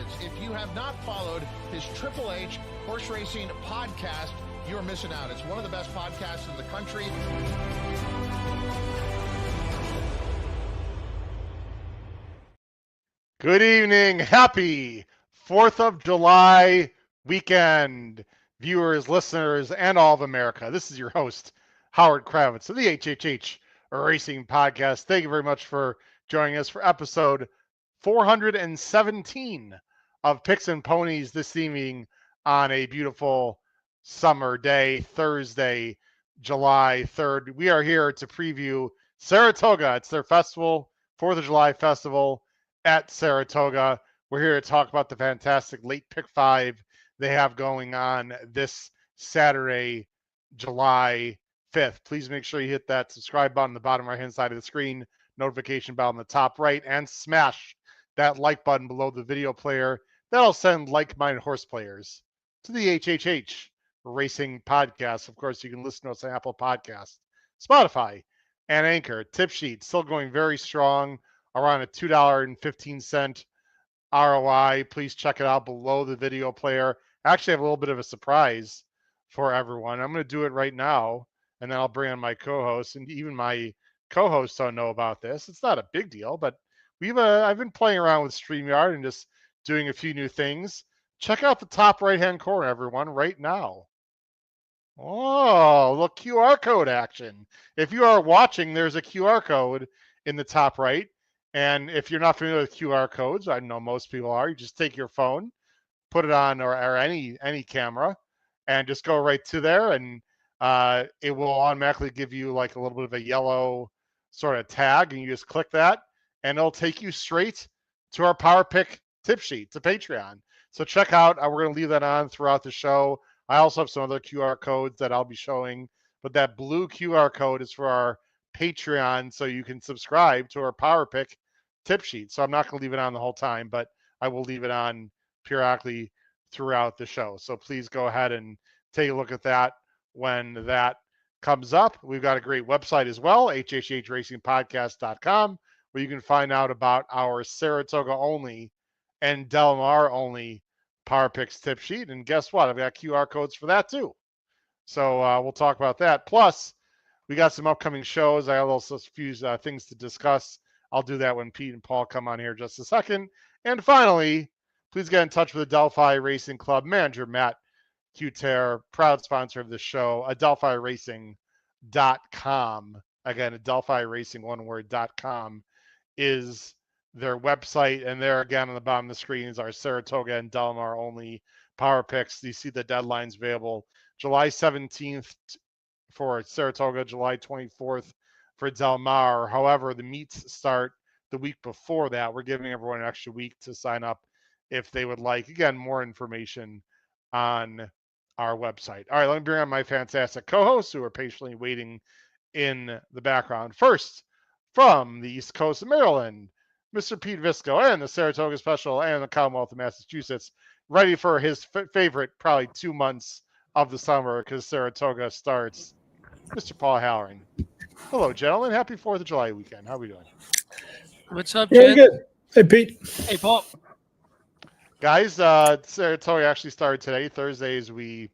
Sports. If you have not followed his Triple H Horse Racing podcast, you're missing out. It's one of the best podcasts in the country. Good evening. Happy 4th of July weekend, viewers, listeners, and all of America. This is your host, Howard Kravitz of the HHH Racing Podcast. Thank you very much for joining us for episode 417 of Picks and Ponies this evening on a beautiful summer day, Thursday, July 3rd. We are here to preview Saratoga. It's their festival, 4th of July festival at Saratoga. We're here to talk about the fantastic late pick 5 they have going on this Saturday, July 5th. Please make sure you hit that subscribe button on the bottom right hand side of the screen, notification bell on the top right, and smash that like button below the video player. That'll send like-minded horse players to the HHH Racing Podcast. Of course, you can listen to us on Apple Podcasts, Spotify, and Anchor. Tip sheet still going very strong, around a $2.15 ROI. Please check it out below the video player. I actually have a little bit of a surprise for everyone. I'm going to do it right now, and then I'll bring on my co-hosts, and even my co-hosts don't know about this. It's not a big deal, but I've been playing around with StreamYard and just doing a few new things. Check out the top right-hand corner, everyone, right now. Oh, look, QR code action. If you are watching, there's a QR code in the top right. And if you're not familiar with QR codes, I know most people are, you just take your phone, put it on or any camera, and just go right to there, and it will automatically give you like a little bit of a yellow sort of tag, and you just click that, and it'll take you straight to our Power Pick tip sheet, to Patreon. So check out, we're going to leave that on throughout the show. I also have some other QR codes that I'll be showing, but that blue QR code is for our Patreon, so you can subscribe to our Power Pick tip sheet. So I'm not going to leave it on the whole time, but I will leave it on periodically throughout the show. So please go ahead and take a look at that when that comes up. We've got a great website as well, hhhracingpodcast.com, where you can find out about our Saratoga only and Del Mar only Power Picks tip sheet. And guess what? I've got QR codes for that too. So we'll talk about that. Plus, we got some upcoming shows. I have also a few things to discuss. I'll do that when Pete and Paul come on here just a second. And finally, please get in touch with Adelphi Racing Club manager Matt Cuter, proud sponsor of the show, adelphiracing.com. Again, Adelphi Racing, one word.com is their website. And there again on the bottom of the screen is our Saratoga and Del Mar only Power Picks. You see the deadlines available. July 17th for Saratoga, July 24th for Del Mar. However, the meets start the week before that. We're giving everyone an extra week to sign up if they would like. Again, more information on our website. All right, let me bring on my fantastic co-hosts who are patiently waiting in the background. First, from the East Coast of Maryland, Mr. Pete Visco and the Saratoga Special and the Commonwealth of Massachusetts, ready for his favorite probably 2 months of the summer because Saratoga starts, Mr. Paul Halloran. Hello, gentlemen. Happy 4th of July weekend. How are we doing? What's up, Yeah, Jen? good. Hey, Pete. Hey, Paul. Guys, Saratoga actually started today, Thursday, as we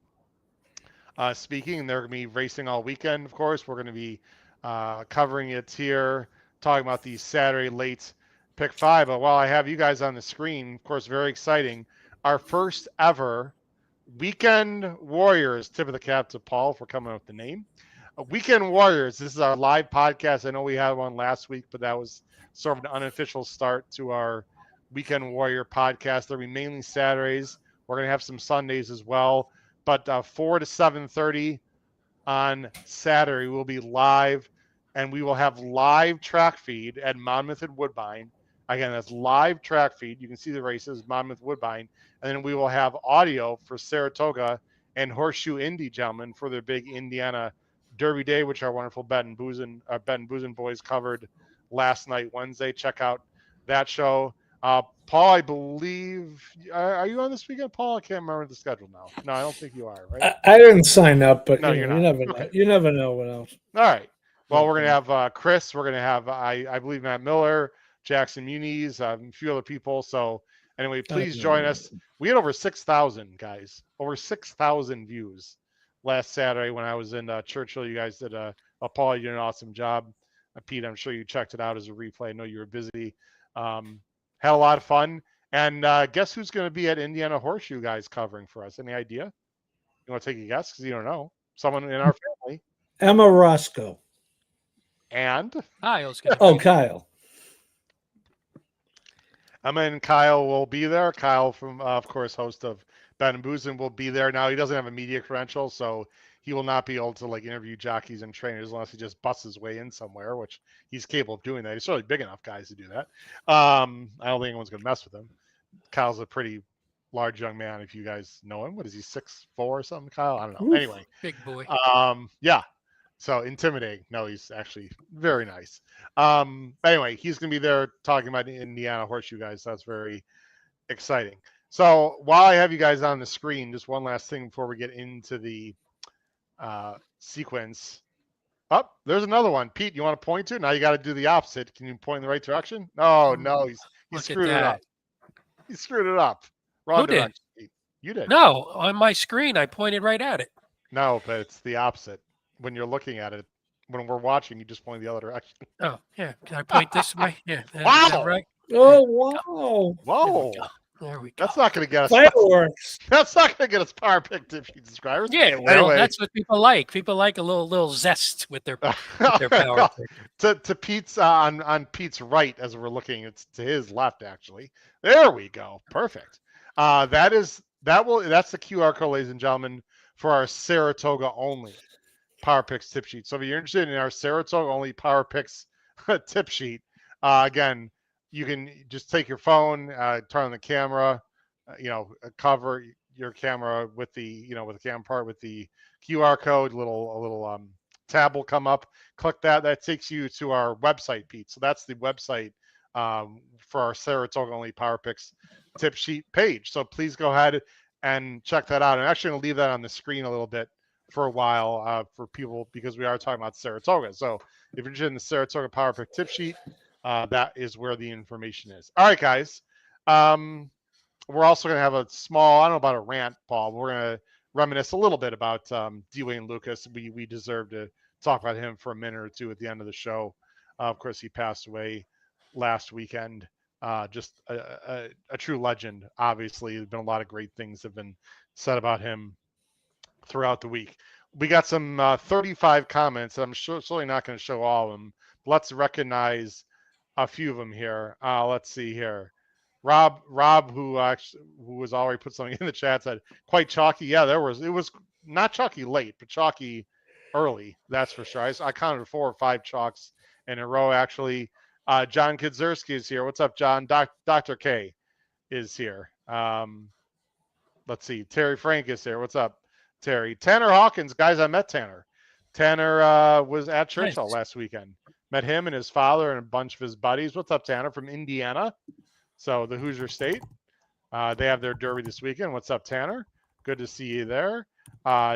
speaking, and they're going to be racing all weekend, of course. We're going to be covering it here, talking about the Saturday late pick 5. But while I have you guys on the screen, of course, very exciting, our first ever Weekend Warriors, tip of the cap to Paul for coming up with the name. Weekend Warriors, this is our live podcast. I know we had one last week, but that was sort of an unofficial start to our Weekend Warrior podcast. There'll be mainly Saturdays. We're going to have some Sundays as well. But 4 to 7:30 on Saturday, we'll be live, and we will have live track feed at Monmouth and Woodbine. Again, that's live track feed. You can see the races, Monmouth, Woodbine. And then we will have audio for Saratoga and Horseshoe Indy, gentlemen, for their big Indiana Derby Day, which our wonderful Bet and Boozin boys covered last night, Wednesday. Check out that show. Paul, I believe, are you on this weekend, Paul? I can't remember the schedule now. No, I don't think you are, right? I didn't sign up, but No, you you're know, not. you never Okay. know. You never know what else. All right. Well, we're going to have Chris. We're going to have, I believe, Matt Miller, Jackson Muniz, a few other people. So Anyway, please join us. We had over 6,000 guys, over 6,000 views last Saturday when I was in Churchill. You guys did Paul, you did an awesome job. Pete, I'm sure you checked it out as a replay. I know you were busy. Had a lot of fun. And guess who's going to be at Indiana Horseshoe, guys, covering for us? Any idea? You want to take a guess? Because you don't know. Someone in our family. Emma Roscoe. And? Kyle's gonna Oh, be Kyle. Emma and Kyle will be there. Kyle, from of course, host of Ben and Boozin, will be there. Now he doesn't have a media credential, so he will not be able to like interview jockeys and trainers unless he just busts his way in somewhere, which he's capable of doing that. He's certainly big enough, guys, to do that. I don't think anyone's gonna mess with him. Kyle's a pretty large young man. If you guys know him, what is he, 6'4" or something? Kyle, I don't know. Oof. Anyway, big boy. yeah. So intimidating. No, he's actually very nice. Anyway, he's going to be there talking about the Indiana Horseshoe, guys. That's very exciting. So while I have you guys on the screen, just one last thing before we get into the sequence. Oh, there's another one. Pete, you want to point to? Now you got to do the opposite. Can you point in the right direction? Oh, no, he Look at screwed it up. that. He screwed it up. Wrong Who did? direction. Pete. You did. No, on my screen I pointed right at it. No, but it's the opposite. When you're looking at it, when we're watching, you just point the other direction. Oh, yeah. Can I point this way? Yeah. Is Wow. that right? Oh, wow. Whoa. There we go. That's not going to get us. Fireworks. That's not going to get us power pick tipsy subscribers. Yeah, well, Anyway. that's what people like. People like a little zest with their power. to Pete's on Pete's right as we're looking, it's to his left actually. There we go. Perfect. That's the QR code, ladies and gentlemen, for our Saratoga only Power Picks tip sheet. So if you're interested in our Saratoga only Power Picks tip sheet, again, you can just take your phone, turn on the camera, cover your camera with the with the camera part with the QR code. A little tab will come up. Click that. That takes you to our website, Pete. So that's the website for our Saratoga only Power Picks tip sheet page. So please go ahead and check that out. I'm actually going to leave that on the screen a little bit for a while for people because we are talking about Saratoga. So if you're interested in the Saratoga Power Pick tip sheet, that is where the information is. All right, guys. We're also going to have a small, I don't know about a rant, Paul. We're going to reminisce a little bit about Dwayne Lukas. We deserve to talk about him for a minute or two at the end of the show. Of course, he passed away last weekend. Just a true legend. Obviously, there's been a lot of great things have been said about him throughout the week. We got some 35 comments. I'm certainly not going to show all of them. Let's recognize a few of them here. Let's see here. Rob, who was already put something in the chat, said quite chalky. Yeah, it was not chalky late, but chalky early. That's for sure. I counted 4 or 5 chalks in a row actually. John Kidzerski is here. What's up, John? Dr. K is here. Let's see. Terry Frank is here. What's up, Terry? Tanner Hawkins, guys. I met Tanner. Tanner was at Churchill last weekend. Met him and his father and a bunch of his buddies. What's up, Tanner? From Indiana. So the Hoosier State. They have their derby this weekend. What's up, Tanner? Good to see you there.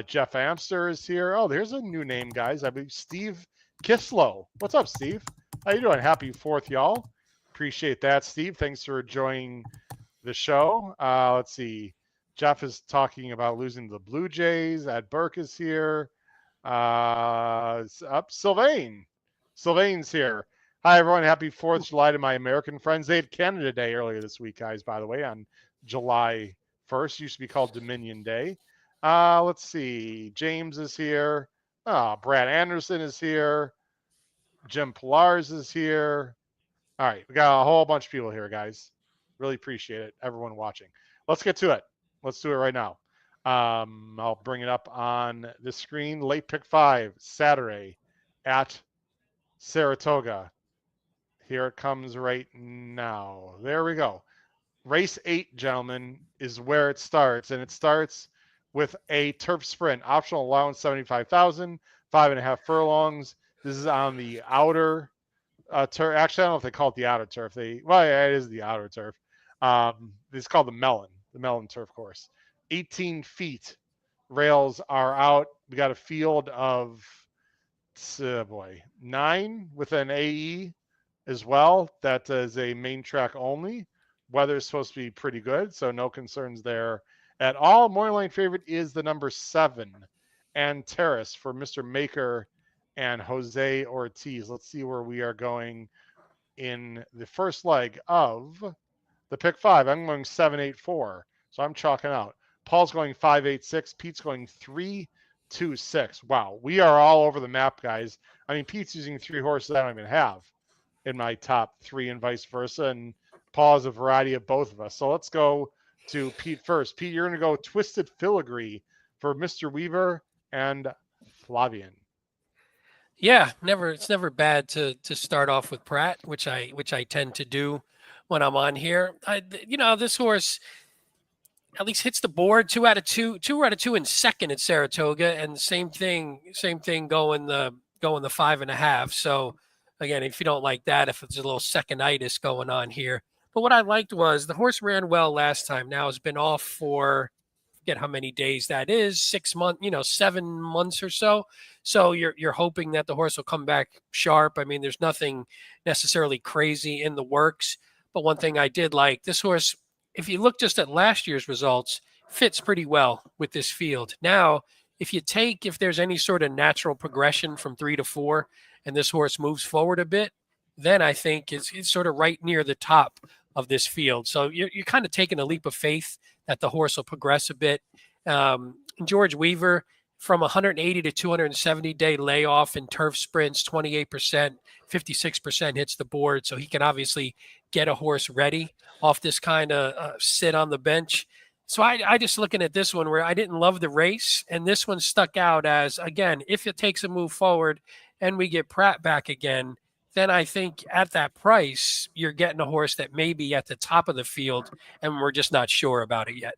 Jeff Amster is here. Oh, there's a new name, guys. I believe Steve Kislow. What's up, Steve? How you doing? Happy 4th, y'all. Appreciate that, Steve. Thanks for joining the show. Let's see. Jeff is talking about losing to the Blue Jays. Ed Burke is here. Sylvain. Sylvain's here. Hi, everyone. Happy 4th of July to my American friends. They had Canada Day earlier this week, guys, by the way, on July 1st. Used to be called Dominion Day. Let's see. James is here. Brad Anderson is here. Jim Pilars is here. All right. We got a whole bunch of people here, guys. Really appreciate it. Everyone watching. Let's get to it. Let's do it right now. I'll bring it up on the screen. Late pick 5, Saturday at Saratoga. Here it comes right now. There we go. Race 8, gentlemen, is where it starts. And it starts with a turf sprint. Optional allowance 75,000, 5.5 furlongs. This is on the outer turf. Actually, I don't know if they call it the outer turf. Yeah, it is the outer turf. It's called the Melon turf course. 18 feet. Rails are out. We got a field of 9 with an AE as well. That is a main track only. Weather is supposed to be pretty good, so no concerns there at all. Morning line favorite is the number 7, and Terrace for Mr. Maker and Jose Ortiz. Let's see where we are going in the first leg of the pick 5. I'm going 7-8-4, so I'm chalking out. Paul's going 5-8-6. Pete's going 3-2-6. Wow, we are all over the map, guys. I mean, Pete's using 3 horses I don't even have in my top 3 and vice versa, and Paul has a variety of both of us. So let's go to Pete first. Pete, you're going to go Twisted Filigree for Mr. Weaver and Flavian. Yeah, it's never bad to start off with Pratt, which I tend to do when I'm on here. This horse at least hits the board 2 out of 2 in second at Saratoga, and same thing going the 5.5. So again, if you don't like that, if it's a little seconditis going on here. But what I liked was the horse ran well last time. Now has been off for, forget how many days that is, 6 months, 7 months or so. So you're hoping that the horse will come back sharp. I mean, there's nothing necessarily crazy in the works. But one thing I did like, this horse, if you look just at last year's results, fits pretty well with this field. Now, if there's any sort of natural progression from 3 to 4, and this horse moves forward a bit, then I think it's sort of right near the top of this field. So you're kind of taking a leap of faith that the horse will progress a bit. George Weaver, from 180 to 270 day layoff in turf sprints, 28%, 56% hits the board. So he can obviously get a horse ready off this kind of sit on the bench. So I just looking at this one where I didn't love the race, and this one stuck out as, again, if it takes a move forward and we get Pratt back again, then I think at that price, you're getting a horse that may be at the top of the field, and we're just not sure about it yet.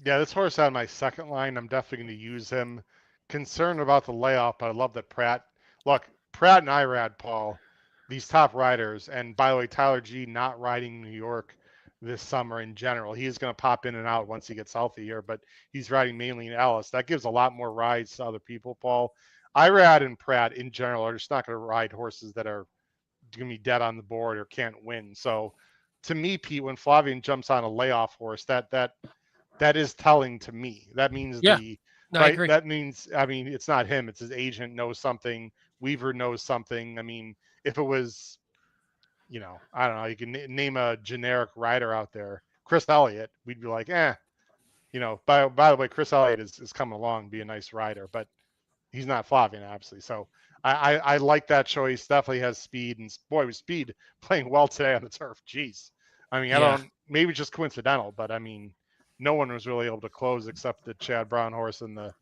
Yeah, this horse on my second line, I'm definitely going to use him. Concerned about the layoff, but I love that Pratt and Irad, Paul, these top riders, and by the way, Tyler G not riding New York this summer in general. He is going to pop in and out once he gets healthy here, but he's riding mainly in Ellis. That gives a lot more rides to other people, Paul. Irad and Pratt in general are just not going to ride horses that are going to be dead on the board or can't win. So to me, Pete, when Flavian jumps on a layoff horse, that is telling to me. That means I agree. That means, I mean, it's not him. It's his agent knows something. Weaver knows something. I mean, if it was, I don't know, you can name a generic rider out there, Chris Elliott, we'd be like, by the way, Chris Elliott is coming along, be a nice rider, but he's not Flavian, obviously. So I like that choice. Definitely has speed, and boy, with speed playing well today on the turf. Jeez. I mean, maybe just coincidental, but I mean, no one was really able to close except the Chad Brown horse in the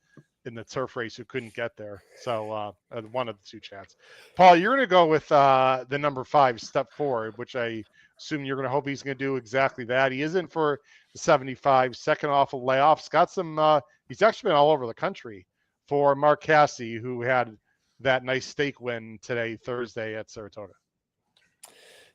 turf race who couldn't get there. So one of the 2 Chads. Paul, you're going to go with the number 5, Step Forward, which I assume you're going to hope he's going to do exactly that. He is in for the 75, second off of layoffs. Got some. He's actually been all over the country for Mark Cassey, who had that nice stake win today, Thursday at Saratoga.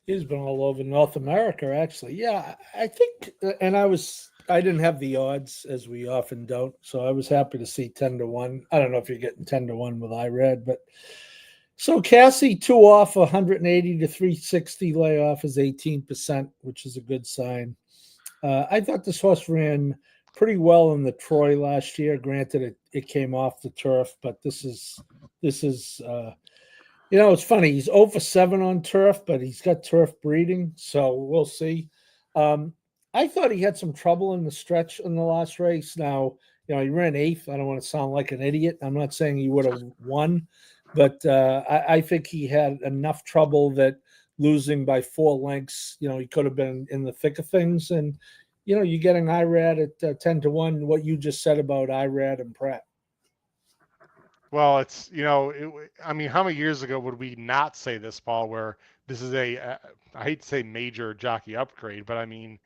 He's been all over North America, actually. Yeah, I think, and I didn't have the odds, as we often don't, so I was happy to see 10-1. I don't know if you're getting 10-1 with IRAD, but so Cassey 2 off, 180 to 360 layoff is 18%, which is a good sign. I thought this horse ran pretty well in the Troy last year. Granted, it came off the turf, but this is it's funny. He's 0 for 7 on turf, but he's got turf breeding, so we'll see. I thought he had some trouble in the stretch in the last race. Now, he ran 8th. I don't want to sound like an idiot. I'm not saying he would have won, but I think he had enough trouble that losing by 4 lengths, he could have been in the thick of things. And, you're getting Irad at 10-1, what you just said about Irad and Pratt. Well, it's, I mean, how many years ago would we not say this, Paul, where this is I hate to say major jockey upgrade, but I mean,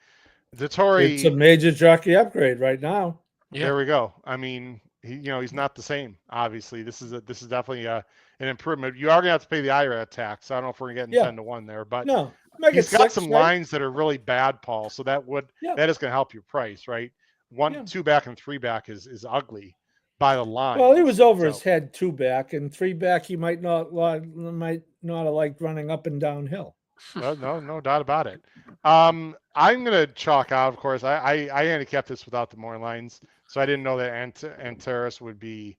Dettori. It's a major jockey upgrade right now. Yeah. There we go. I mean, he's not the same. Obviously, this is definitely an improvement. You are gonna have to pay the IRA tax. I don't know if we're getting 10-1 there, but no, he's got some lines that are really bad, Paul. So that is gonna help your price, right? 2 back and 3 back is ugly by the line. Well, he was over his head 2 back, and 3 back he might not have liked running up and downhill. No doubt about it. I'm gonna chalk out. Of course, I handicapped this without the morning lines, so I didn't know that Antares would be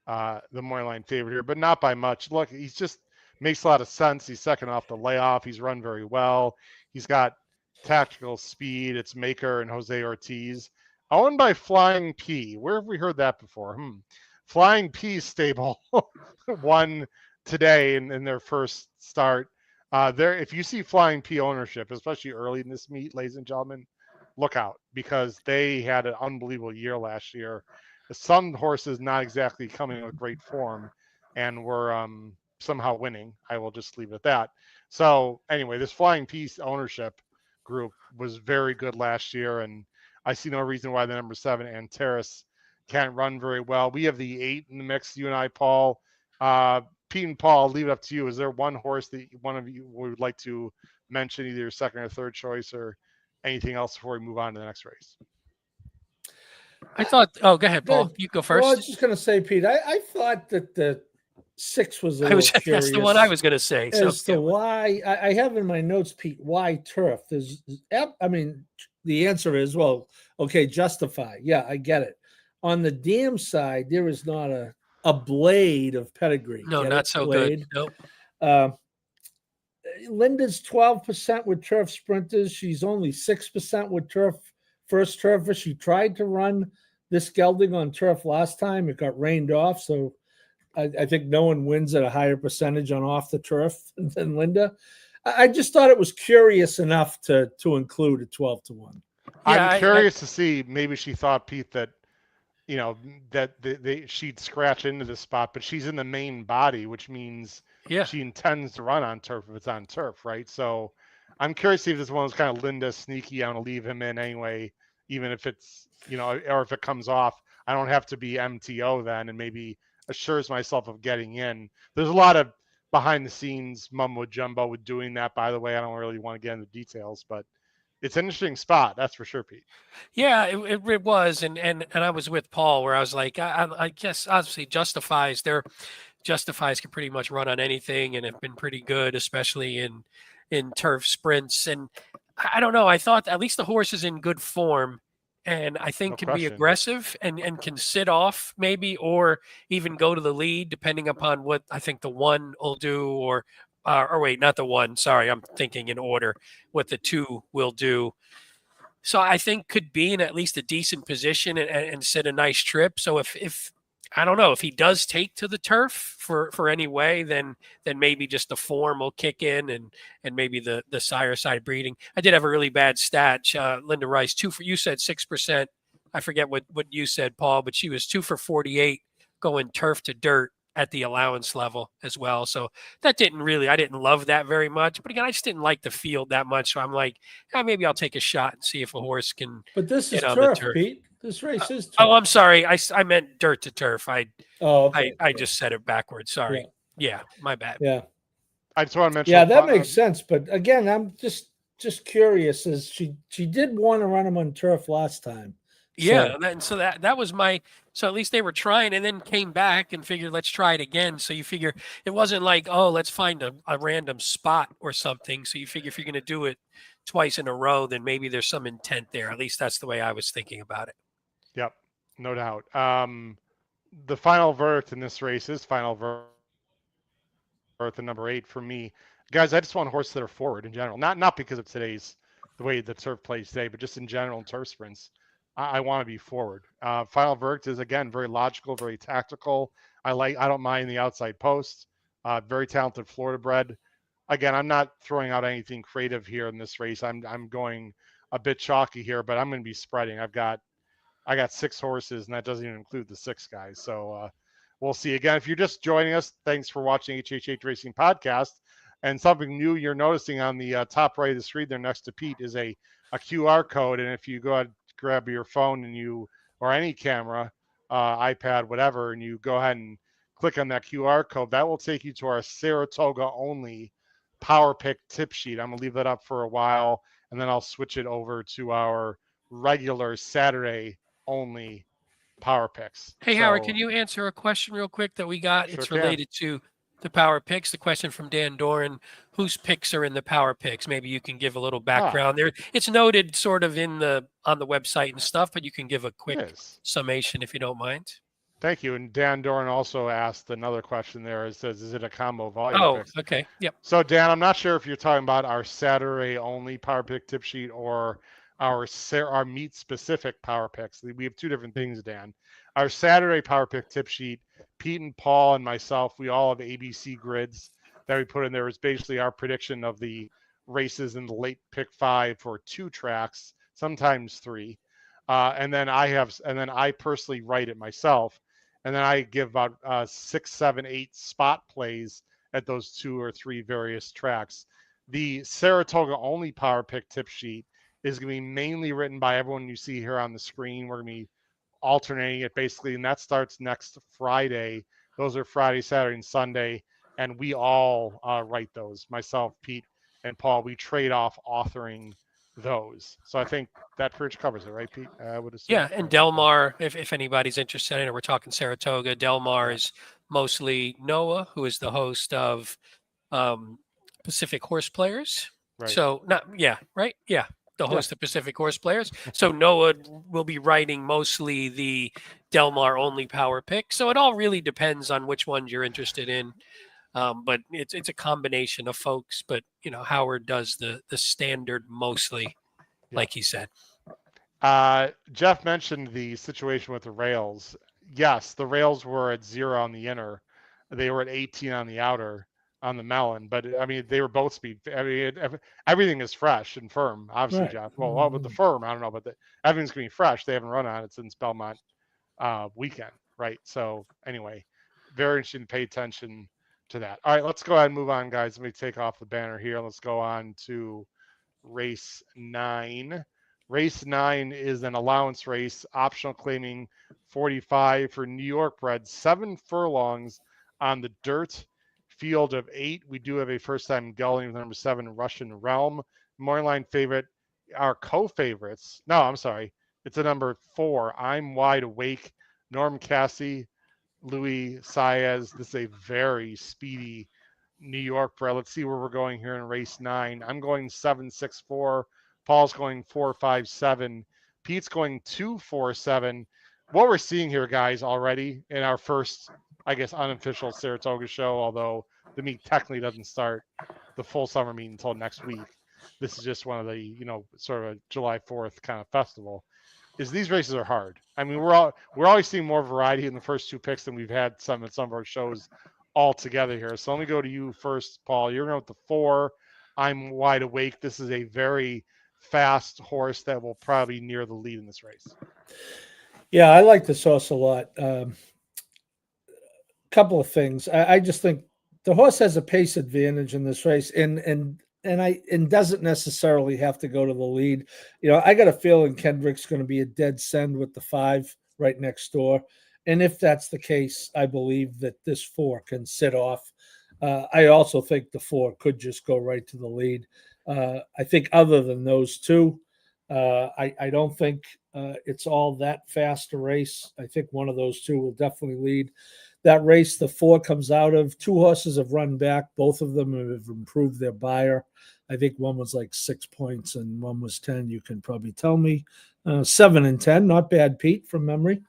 the morning line favorite here, but not by much. Look, he's just makes a lot of sense. He's second off the layoff. He's run very well. He's got tactical speed. It's Maker and Jose Ortiz. Owned by Flying P. Where have we heard that before? Flying P stable won today in their first start. If you see Flying P ownership, especially early in this meet, ladies and gentlemen, look out because they had an unbelievable year last year. Some horses not exactly coming with great form, and were somehow winning. I will just leave it at that. So anyway, this Flying Piece ownership group was very good last year, and I see no reason why the number 7 Antares can't run very well. We have the 8 in the mix. You and I, Paul. Pete and Paul, I'll leave it up to you. Is there one horse that one of you would like to mention, either your second or third choice, or anything else before we move on to the next race? I thought. Oh, go ahead, Paul. You go first. Well, I was just going to say, Pete. I thought that the 6 was a little curious. That's the one I was going to say. As to why I have in my notes, Pete, why turf? I mean, the answer is, well, okay, justify. Yeah, I get it. On the dam side, there is not a blade of pedigree. No, not so good. Nope. Linda's 12% with turf sprinters. She's only 6% with turf first turfer. She tried to run this gelding on turf last time. It got rained off, so I think no one wins at a higher percentage on off the turf than Linda. I just thought it was curious enough to include a 12-1. Yeah, I'm curious to see. Maybe she thought, Pete, that she'd scratch into the spot, but she's in the main body, which means she intends to run on turf if it's on turf, right? So I'm curious to see if this one was kind of Linda sneaky. I'm gonna leave him in anyway, even if it's or if it comes off. I don't have to be MTO then, and maybe assures myself of getting in. There's a lot of behind the scenes mumbo jumbo with doing that, by the way. I don't really want to get into details, but it's an interesting spot, that's for sure, Pete. Yeah, it was, and I was with Paul where I was like, I guess obviously Justifies can pretty much run on anything and have been pretty good, especially in turf sprints. And I don't know, I thought at least the horse is in good form, and I think can be aggressive and can sit off maybe, or even go to the lead depending upon what I think the 1 will do, or wait, not the 1. Sorry, I'm thinking in order what the 2 will do. So I think could be in at least a decent position and set a nice trip. So if I don't know, if he does take to the turf for any way, then maybe just the form will kick in and maybe the sire side breeding. I did have a really bad stat. Linda Rice, you said 6%. I forget what you said, Paul, but she was 2 for 48 going turf to dirt at the allowance level as well. So that I didn't love that very much. But again, I just didn't like the field that much. So I'm like, maybe I'll take a shot and see if a horse can. But this is turf, Pete. This race is turf. Oh, I'm sorry. I meant dirt to turf. I just said it backwards. Sorry. Yeah, my bad. Yeah. I just want to mention. Yeah, that makes sense. But again, I'm just curious. As she did want to run him on turf last time. Yeah, so that was my. So at least they were trying, and then came back and figured, let's try it again. So you figure it wasn't like, oh, let's find a random spot or something. So you figure if you're going to do it twice in a row, then maybe there's some intent there. At least that's the way I was thinking about it. Yep, no doubt. The final verdict in this race is final verdict in number 8 for me. Guys, I just want horses that are forward in general. Not because of the way the turf plays today, but just in general in turf sprints. I want to be forward. Final verdict is, again, very logical, very tactical. I don't mind the outside post. Very talented Florida bred. Again, I'm not throwing out anything creative here in this race. I'm going a bit chalky here, but I'm going to be spreading. I got 6 horses, and that doesn't even include the 6 guys. So we'll see. Again, if you're just joining us, thanks for watching HHH Racing Podcast. And something new you're noticing on the top right of the screen there next to Pete is a QR code. And if you go ahead, grab your phone or any camera, iPad, whatever, and you go ahead and click on that QR code, that will take you to our Saratoga only Power Pick tip sheet. I'm going to leave that up for a while, and then I'll switch it over to our regular Saturday only Power Picks. Hey, Howard, can you answer a question real quick that we got? Sure it's related to the power picks. The question from Dan Doran: whose picks are in the power picks? Maybe you can give a little background there. It's noted sort of on the website and stuff, but you can give a quick summation if you don't mind. Thank you. And Dan Doran also asked another question there. It says, is it a combo volume fix? Okay. Yep. So, Dan, I'm not sure if you're talking about our Saturday only power pick tip sheet or our meet specific power picks. We have two different things, Dan. Our Saturday power pick tip sheet, Pete and Paul and myself, we all have ABC grids that we put in there. It's basically our prediction of the races in the late pick 5 for 2 tracks, sometimes 3. And then I personally write it myself. And then I give about 6, 7, 8 spot plays at those 2 or 3 various tracks. The Saratoga only power pick tip sheet is going to be mainly written by everyone you see here on the screen. We're going to be alternating it basically, and that starts next Friday. Those are Friday, Saturday, and Sunday, and we all write those. Myself, Pete, and Paul, we trade off authoring those. So I think that pretty much covers it, right, Pete? I would assume. Yeah, and Delmar, if anybody's interested, I know we're talking Saratoga. Delmar is mostly Noah, who is the host of Pacific Horse Players. Right. So the host of Pacific Horse Players. So Noah will be writing mostly the Delmar only power pick. So it all really depends on which ones you're interested in. But it's a combination of folks. But Howard does the standard mostly, like he said. Jeff mentioned the situation with the rails. Yes, the rails were at 0 on the inner. They were at 18 on the outer on the melon. But I mean, they were both speed. I mean, everything is fresh and firm. Obviously, right. Jeff. Well, with the firm, I don't know, but everything's gonna be fresh. They haven't run on it since Belmont weekend, right? So anyway, very interesting to pay attention to that. All right, let's go ahead and move on, guys. Let me take off the banner here. Let's go on to race 9. Race 9 is an allowance race, optional claiming 45 for New York bred, 7 furlongs on the dirt, field of 8. We do have a first-time gelding with number 7, Russian Realm. Morning line favorite, our co-favorites. No, I'm sorry. It's a number 4, I'm Wide Awake, Norm Cassie, Louis Saez. This is a very speedy New York bred. Let's see where we're going here in race 9. I'm going 7-6-4. Paul's going 4-5-7. Pete's going 2-4-7. What we're seeing here, guys, already in our first, I guess, unofficial Saratoga show, although the meet technically doesn't start the full summer meet until next week. This is just one of the, sort of a July 4th kind of festival. Is these races are hard. I mean, we're always seeing more variety in the first 2 picks than we've had at some of our shows all together here. So let me go to you first, Paul. You're going with the 4. I'm Wide Awake. This is a very fast horse that will probably be near the lead in this race. Yeah, I like this horse a lot. Couple of things. I just think the horse has a pace advantage in this race, and doesn't necessarily have to go to the lead. I got a feeling Kendrick's going to be a dead send with the 5 right next door. And if that's the case, I believe that this 4 can sit off. I also think the 4 could just go right to the lead. I think other than those 2, I don't think it's all that fast a race. I think one of those 2 will definitely lead. That race, the 4 comes out of 2 horses have run back. Both of them have improved their buyer. I think one was like 6 points and one was 10. You can probably tell me 7 and 10. Not bad, Pete, from memory.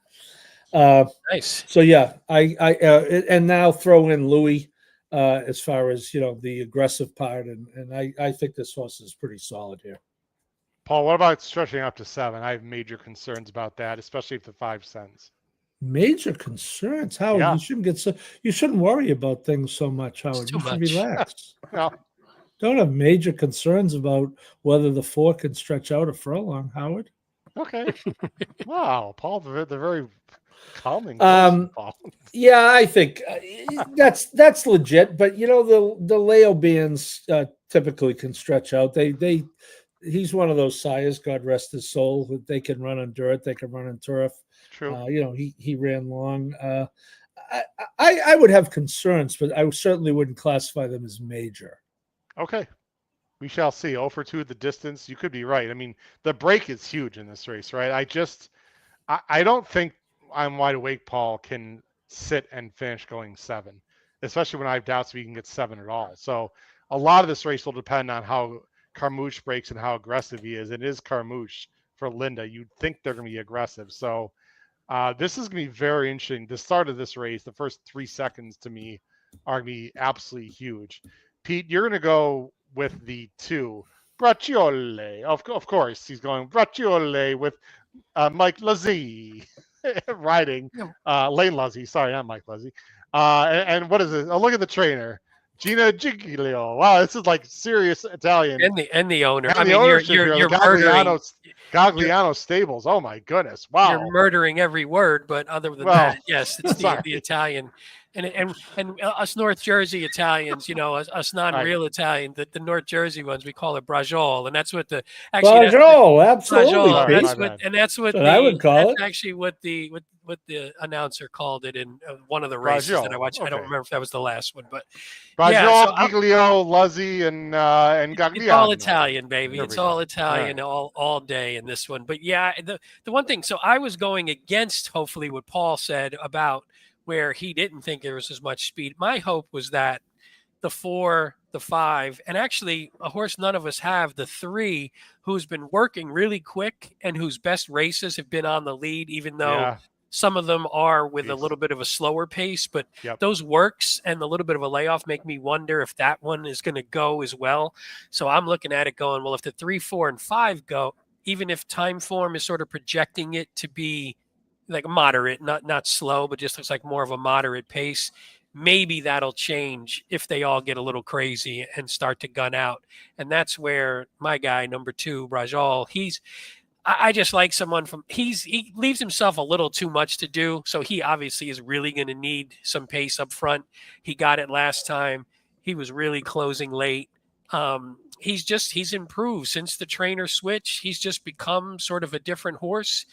Nice. So yeah, I and now throw in Louis as far as the aggressive part, and I think this horse is pretty solid here. Paul, what about stretching up to 7? I have major concerns about that, especially if the 5 sends. Major concerns, Howard. Yeah. You shouldn't worry about things so much, Howard. You should relax. No. Don't have major concerns about whether the 4 can stretch out a furlong, Howard. Okay. Wow, Paul, they're very calming. Yeah, I think that's legit. But the Leo bands typically can stretch out. He's one of those sires, God rest his soul. They can run on dirt. They can run on turf. True. He ran long. I would have concerns, but I certainly wouldn't classify them as major. Okay. We shall see. 0 for 2 at the distance. You could be right. I mean, the break is huge in this race, right? I don't think I'm Wide Awake, Paul, can sit and finish going 7. especially when I have doubts if he can get 7 at all. So a lot of this race will depend on how Carmouche breaks and how aggressive he is. It is Carmouche for Linda. You'd think they're going to be aggressive. So this is going to be very interesting. The start of this race, the first 3 seconds to me are going to be absolutely huge. Pete, you're going to go with the 2. Bracciole. Of course, he's going Bracciole with Mike Lazzie riding. Lane Lazzie. Sorry, not Mike Lazzie. And what is it? Oh, look at the trainer. Gina Giglio. Wow, this is like serious Italian. And the owner. And I the mean, ownership you're here, the murdering. Gagliano Stables. Oh my goodness! Wow, You're murdering every word. But other than that, yes, it's the Italian, and us North Jersey Italians, us non-real Italian, the North Jersey ones, we call it Brajol, and that's what the Brajol, absolutely. Brajol, that's what I would call it. Actually what the announcer called it in one of the races that I watched. Okay. I don't remember if that was the last one, but Brajol, Giglio, Lazzi, and Gagliano. It's all Italian, baby. It's all Italian all day in this one. But yeah, the one thing. So I was going against hopefully what Paul said about where he didn't think there was as much speed. My hope was that the 4, the 5, and actually a horse none of us have, the 3, who's been working really quick and whose best races have been on the lead, even though some of them are with a little bit of a slower pace, but those works and a little bit of a layoff make me wonder if that one is going to go as well. So I'm looking at it going, well, if the 3, 4, and 5 go, even if time form is sort of projecting it to be like moderate, not slow, but just looks like more of a moderate pace, maybe that'll change if they all get a little crazy and start to gun out. And that's where my guy, number 2, Brajol, I just like someone he leaves himself a little too much to do. So he obviously is really going to need some pace up front. He got it last time. He was really closing late. He's improved since the trainer switch. He's just become sort of a different horse,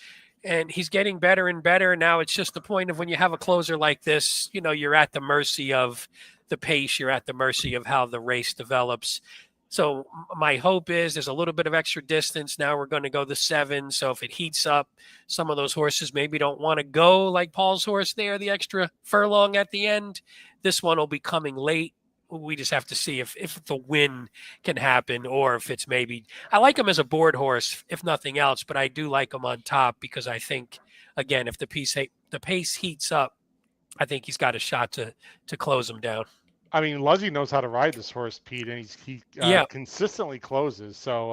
and he's getting better and better. Now it's just the point of when you have a closer like this, you're at the mercy of the pace. You're at the mercy of how the race develops. So my hope is there's a little bit of extra distance. Now we're going to go the 7. So if it heats up, some of those horses maybe don't want to go like Paul's horse there, the extra furlong at the end. This one will be coming late. We just have to see if the win can happen, or if it's maybe – I like him as a board horse, if nothing else, but I do like him on top because I think, again, if the pace heats up, I think he's got a shot to close him down. I mean, Lazzie knows how to ride this horse, Pete, and he consistently closes. So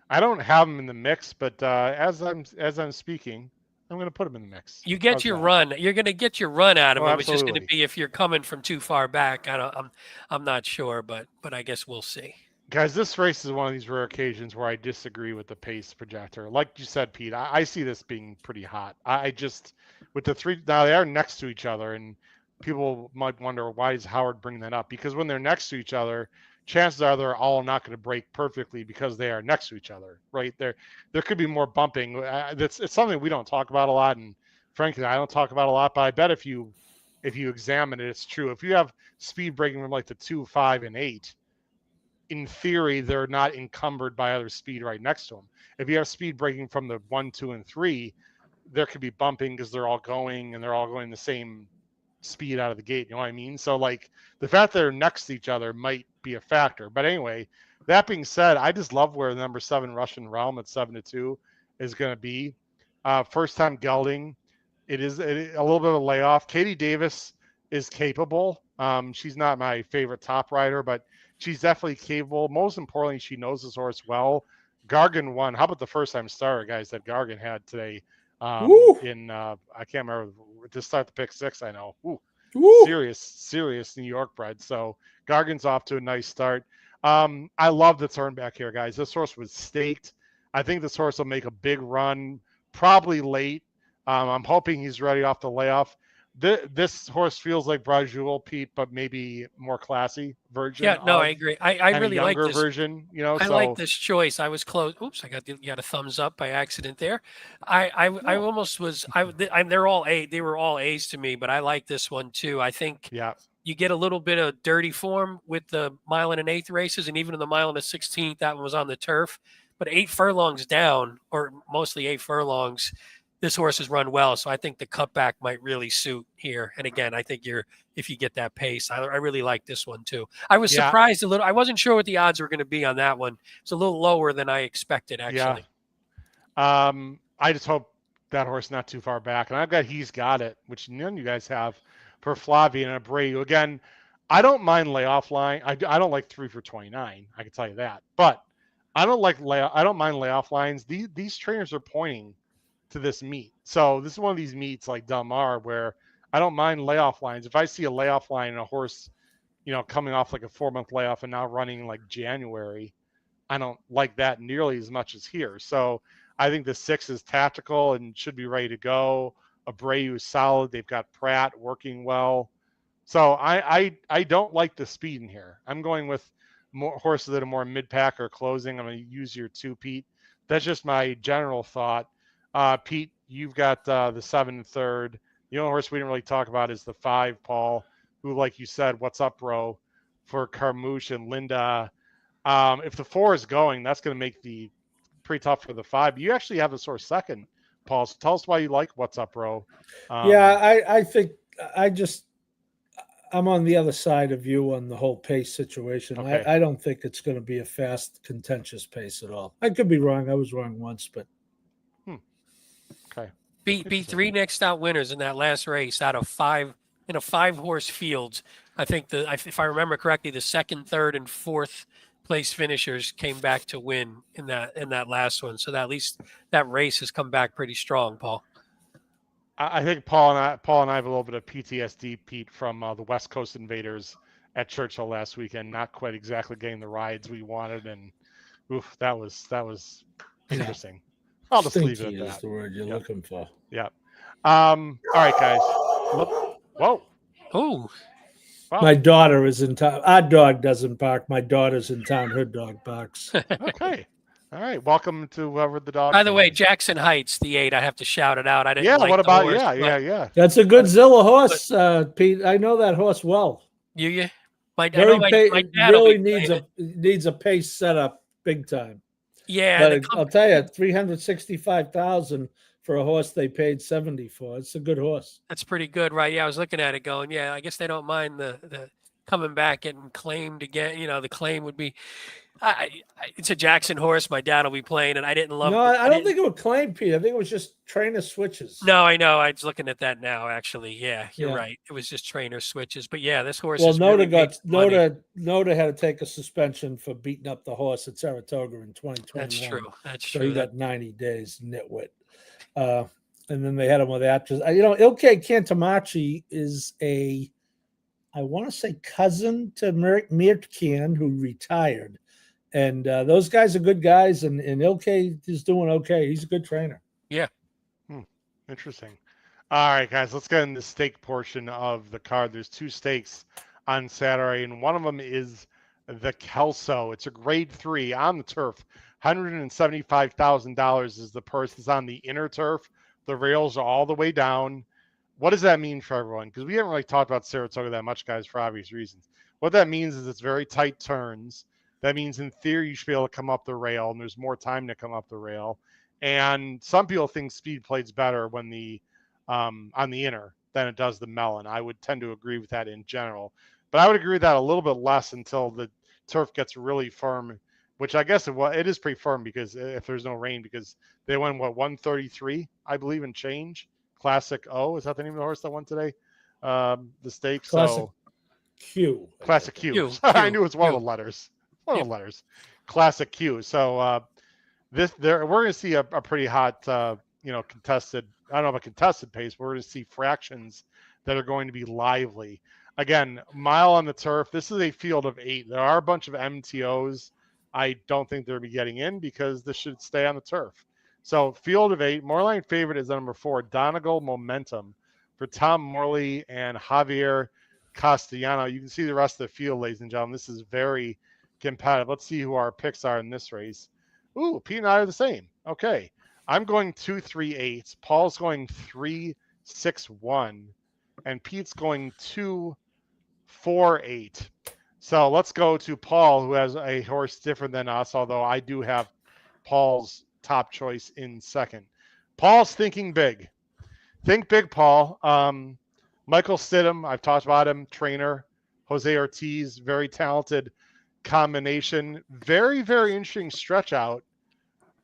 I don't have him in the mix, but as I'm speaking, I'm going to put him in the mix. You get your run. You're going to get your run out of him. Absolutely. It's just going to be if you're coming from too far back. I'm not sure, but I guess we'll see. Guys, this race is one of these rare occasions where I disagree with the pace projector. Like you said, Pete, I see this being pretty hot. I just with the 3 now they are next to each other, and people might wonder, why is Howard bringing that up? Because when they're next to each other, chances are they're all not going to break perfectly because they are next to each other, right? There could be more bumping. It's something we don't talk about a lot, and frankly, I don't talk about a lot. But I bet if you examine it, it's true. If you have speed breaking from like the 2, 5, and 8, in theory, they're not encumbered by other speed right next to them. If you have speed breaking from the 1, 2, and 3, there could be bumping because they're all going the same speed out of the gate. You know what I mean? So like the fact that they're next to each other might be a factor. But anyway, that being said, I just love where the number 7 Russian Realm at 7-2 is going to be. First time gelding. It is a little bit of a layoff. Katie Davis is capable. She's not my favorite top rider, but she's definitely capable. Most importantly, she knows this horse well. Gargan won. How about the first time starter, guys, that Gargan had today? I can't remember to start the pick 6. I know. Serious New York bred. So Gargan's off to a nice start. I love the turn back here, guys. This horse was staked. I think this horse will make a big run, probably late. I'm hoping he's ready off the layoff. This horse feels like Brajul, Pete, but maybe more classy version. Yeah, no, I agree. I really like this version. I like this choice. I was close. Oops, I got a thumbs up by accident there. I almost was. They're all A. They were all A's to me, but I like this one too. I think you get a little bit of dirty form with the 1 1/8 races, and even in the 1 1/16, that one was on the turf. But 8 furlongs down, or mostly 8 furlongs. this horse has run well, so I think the cutback might really suit here. And again, I think if you get that pace, I really like this one too. I was surprised a little. I wasn't sure what the odds were going to be on that one. It's a little lower than I expected, actually. Yeah. I just hope that horse not too far back, and I've got He's Got It, which none of you guys have, for Flavia and Abreu. Again, I don't mind layoff line. I don't like 3 for 29. I can tell you that, but I don't mind layoff lines. These trainers are pointing to this meet. So this is one of these meets like Del Mar where I don't mind layoff lines. If I see a layoff line and a horse, coming off like a 4-month layoff and now running like January, I don't like that nearly as much as here. So I think the 6 is tactical and should be ready to go. Abreu is solid. They've got Pratt working well. So I don't like the speed in here. I'm going with more horses that are more mid-pack or closing. I'm going to use your 2, Pete. That's just my general thought. Pete, you've got the 7 3rd. The only horse we didn't really talk about is the 5, Paul, who, like you said, what's up, bro, for Carmouche and Linda. If the 4 is going, that's going to make the pretty tough for the 5. You actually have the sort of second, Paul. So tell us why you like what's up, bro. I think I'm on the other side of you on the whole pace situation. Okay. I don't think it's going to be a fast, contentious pace at all. I could be wrong. I was wrong once, but okay. Beat 3 next out winners in that last race out of 5 in a 5-horse field. I think if I remember correctly, the 2nd, 3rd, and 4th place finishers came back to win in that last one. So that at least that race has come back pretty strong, Paul. I think Paul and I have a little bit of PTSD, Pete, from the West Coast Invaders at Churchill last weekend. Not quite exactly getting the rides we wanted, and that was interesting. I'll just leave it at that. Is the word you're looking for. Yeah. All right, guys. Whoa. Oh. Wow. My daughter is in town. Our dog doesn't bark. My daughter's in town. Her dog barks. Okay. All right. Welcome to whoever the dog. By the way, Jackson Heights, the 8. I have to shout it out. I didn't. Yeah. Like What about? horse, yeah. That's a good Zilla horse, Pete. I know that horse well. You? My dad really needs a pace setup big time. Yeah, but I'll tell you, 365,000 for a horse they paid 70 for. It's a good horse. That's pretty good, right? Yeah, I was looking at it going, yeah, I guess they don't mind the coming back and claimed again. The claim would be, it's a Jackson horse. My dad will be playing, and I didn't love. No, I don't think it was claimed, Pete. I think it was just trainer switches. No, I know. I was looking at that now. Actually, yeah, you're right. It was just trainer switches. But yeah, this horse. Well, Noda had to take a suspension for beating up the horse at Saratoga in 2021. That's true. So he got 90 days, nitwit. And then they had him with actors. Ilke Cantamachi is I want to say cousin to Mirtcan, who retired. And those guys are good guys, and Ilke is doing okay. He's a good trainer. Yeah. Interesting. All right, guys, let's get in the stake portion of the card. There's 2 stakes on Saturday, and one of them is the Kelso. It's a grade 3 on the turf. $175,000 is the purse. It's on the inner turf. The rails are all the way down. What does that mean for everyone? Because we haven't really talked about Saratoga that much, guys, for obvious reasons. What that means is it's very tight turns. That means in theory you should be able to come up the rail, and there's more time to come up the rail. And some people think speed plays better when on the inner than it does the melon. I would tend to agree with that in general. But I would agree with that a little bit less until the turf gets really firm, which I guess it is pretty firm because if there's no rain, because they won 133, I believe, in change. Classic O, is that the name of the horse that won today? The stakes. Classic Q. Classic Q. I knew it was one of the letters. One of the letters. Classic Q. So we're going to see a pretty hot, contested. I don't know about contested pace. We're going to see fractions that are going to be lively. Again, mile on the turf. This is a field of 8. There are a bunch of MTOs. I don't think they'll be getting in because this should stay on the turf. So field of 8. Moorline favorite is number 4, Donegal Momentum, for Tom Morley and Javier Castellano. You can see the rest of the field, ladies and gentlemen. This is very competitive. Let's see who our picks are in this race. Ooh, Pete and I are the same. Okay. I'm going 2-3-8. Paul's going 3-6-1. And Pete's going 2-4-8. So let's go to Paul, who has a horse different than us, although I do have Paul's top choice in second. Paul's thinking big. Think big, Paul. Michael Stidham, I've talked about him, trainer. Jose Ortiz, very talented combination. Very, very interesting stretch out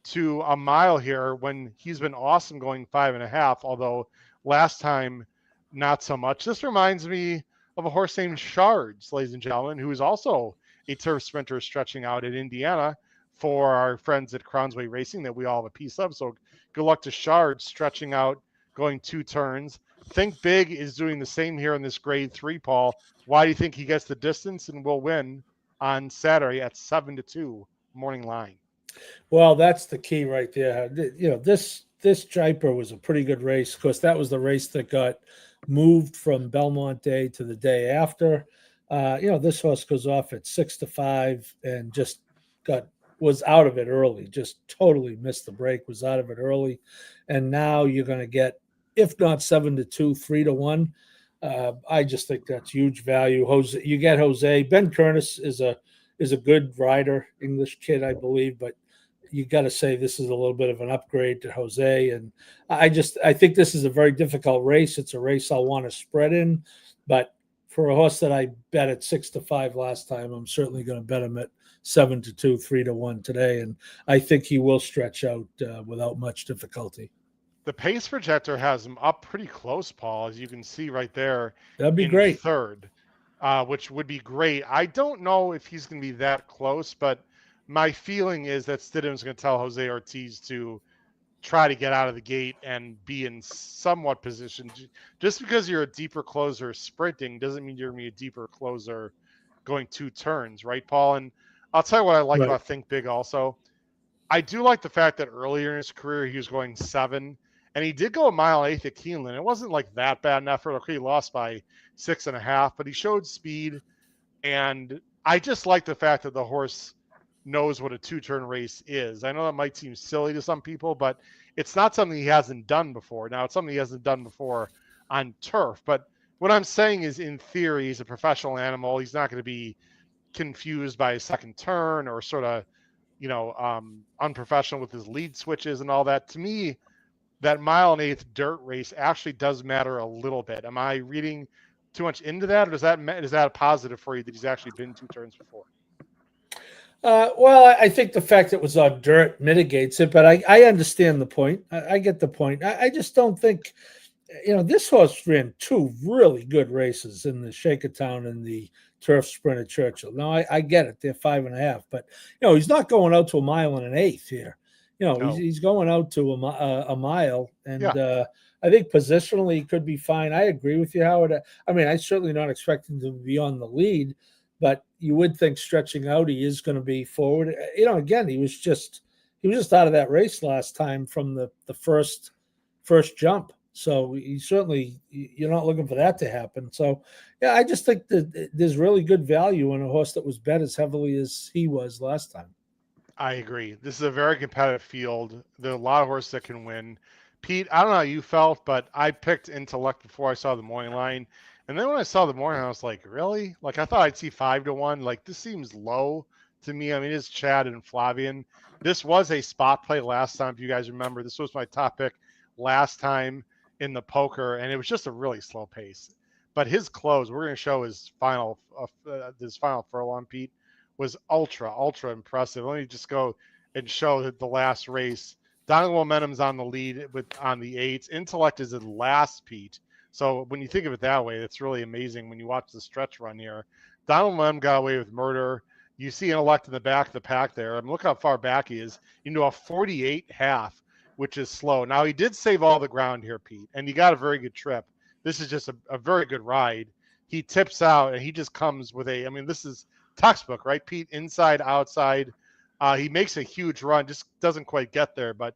to a mile here when he's been awesome going 5.5, although last time not so much. This reminds me of a horse named Shards, ladies and gentlemen, who is also a turf sprinter stretching out in Indiana for our friends at Crownsway Racing that we all have a piece of. So good luck to Shards stretching out, going 2 turns. Think Big is doing the same here in this grade 3, Paul. Why do you think he gets the distance and will win on Saturday at 7-2 morning line? Well, that's the key right there. You know, this Jaipur was a pretty good race. Of course, that was the race that got moved from Belmont Day to the day after. You know, this horse goes off at 6-5 and just was out of it early. Just totally missed the break. Was out of it early, and now you're going to get, if not 7-2, 3-1. I just think that's huge value. Jose, you get Jose. Ben Curtis is a good rider, English kid, I believe, but you got to say this is a little bit of an upgrade to Jose. And I think this is a very difficult race. It's a race I'll want to spread in, but for a horse that I bet at 6-5 last time, I'm certainly going to bet him at 7-2, 3-1 today. And I think he will stretch out without much difficulty. The pace projector has him up pretty close, Paul, as you can see right there. That'd be great. Third, which would be great. I don't know if he's going to be that close, but my feeling is that Stidham's going to tell Jose Ortiz to try to get out of the gate and be in somewhat position. Just because you're a deeper closer sprinting doesn't mean you're going to be a deeper closer going 2 turns, right, Paul? And I'll tell you what I like about Think Big also. I do like the fact that earlier in his career he was going 7, and he did go 1.8 miles at Keeneland. It wasn't like that bad an effort. Okay, he lost by 6.5, but he showed speed, and I just like the fact that the horse knows what a 2-turn race is. I know that might seem silly to some people, but it's not something he hasn't done before. Now, it's something he hasn't done before on turf, but what I'm saying is, in theory, he's a professional animal. He's not going to be confused by a second turn or sort of, unprofessional with his lead switches and all that. To me, that 1.8 miles dirt race actually does matter a little bit. Am I reading too much into that, or is that a positive for you that he's actually been 2 turns before? Well, I think the fact that it was on dirt mitigates it, but I understand the point. I get the point. I just don't think, this horse ran 2 really good races in the Shakertown and the turf sprint at Churchill. Now, I get it. They're 5.5, but, he's not going out to 1.8 miles here. No. He's going out to a mile, and I think positionally he could be fine. I agree with you, Howard. I mean, I certainly not expecting to be on the lead, but you would think stretching out he is going to be forward. Again, he was just out of that race last time from the first jump. So he certainly, you're not looking for that to happen. So yeah, I just think that there's really good value in a horse that was bet as heavily as he was last time. I agree. This is a very competitive field. There are a lot of horses that can win. Pete, I don't know how you felt, but I picked Intellect before I saw the morning line. And then when I saw the morning, I was like, really? Like, I thought I'd see 5-1. Like, this seems low to me. I mean, it's Chad and Flavian. This was a spot play last time, if you guys remember. This was my top pick last time in the poker, and it was just a really slow pace. But his close, we're going to show his final furlong, Pete, was ultra impressive. Let me just go and show that the last race, Donegal Momentum's on the lead on the 8s. Intellect is in last, Pete. So when you think of it that way, it's really amazing when you watch the stretch run here. Donegal Momentum got away with Murder. You see Intellect in the back of the pack there. I mean, look how far back he is. Into a 48.5, which is slow. Now, he did save all the ground here, Pete, and he got a very good trip. This is just a very good ride. He tips out, and he just comes with this is textbook, right, Pete? Inside, outside. He makes a huge run, just doesn't quite get there, but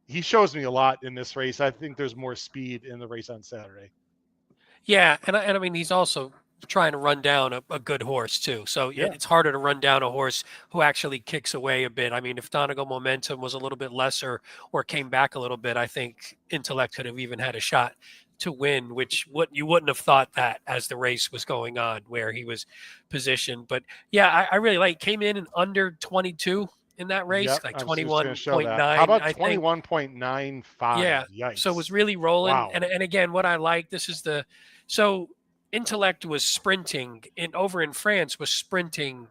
he shows me a lot in this race. I think there's more speed in the race on Saturday. Yeah, and I mean, he's also trying to run down a good horse too. So it's harder to run down a horse who actually kicks away a bit. I mean, if Donegal Momentum was a little bit lesser or came back a little bit, I think Intellect could have even had a shot to win, you wouldn't have thought that as the race was going on where he was positioned. But yeah, I really came in under 22 in that race, Yep, like I was just going to show that. 21.9, How about I think. 21.95? Yeah. Yikes. So it was really rolling. Wow. And again, what I like, so Intellect was sprinting over in France was sprinting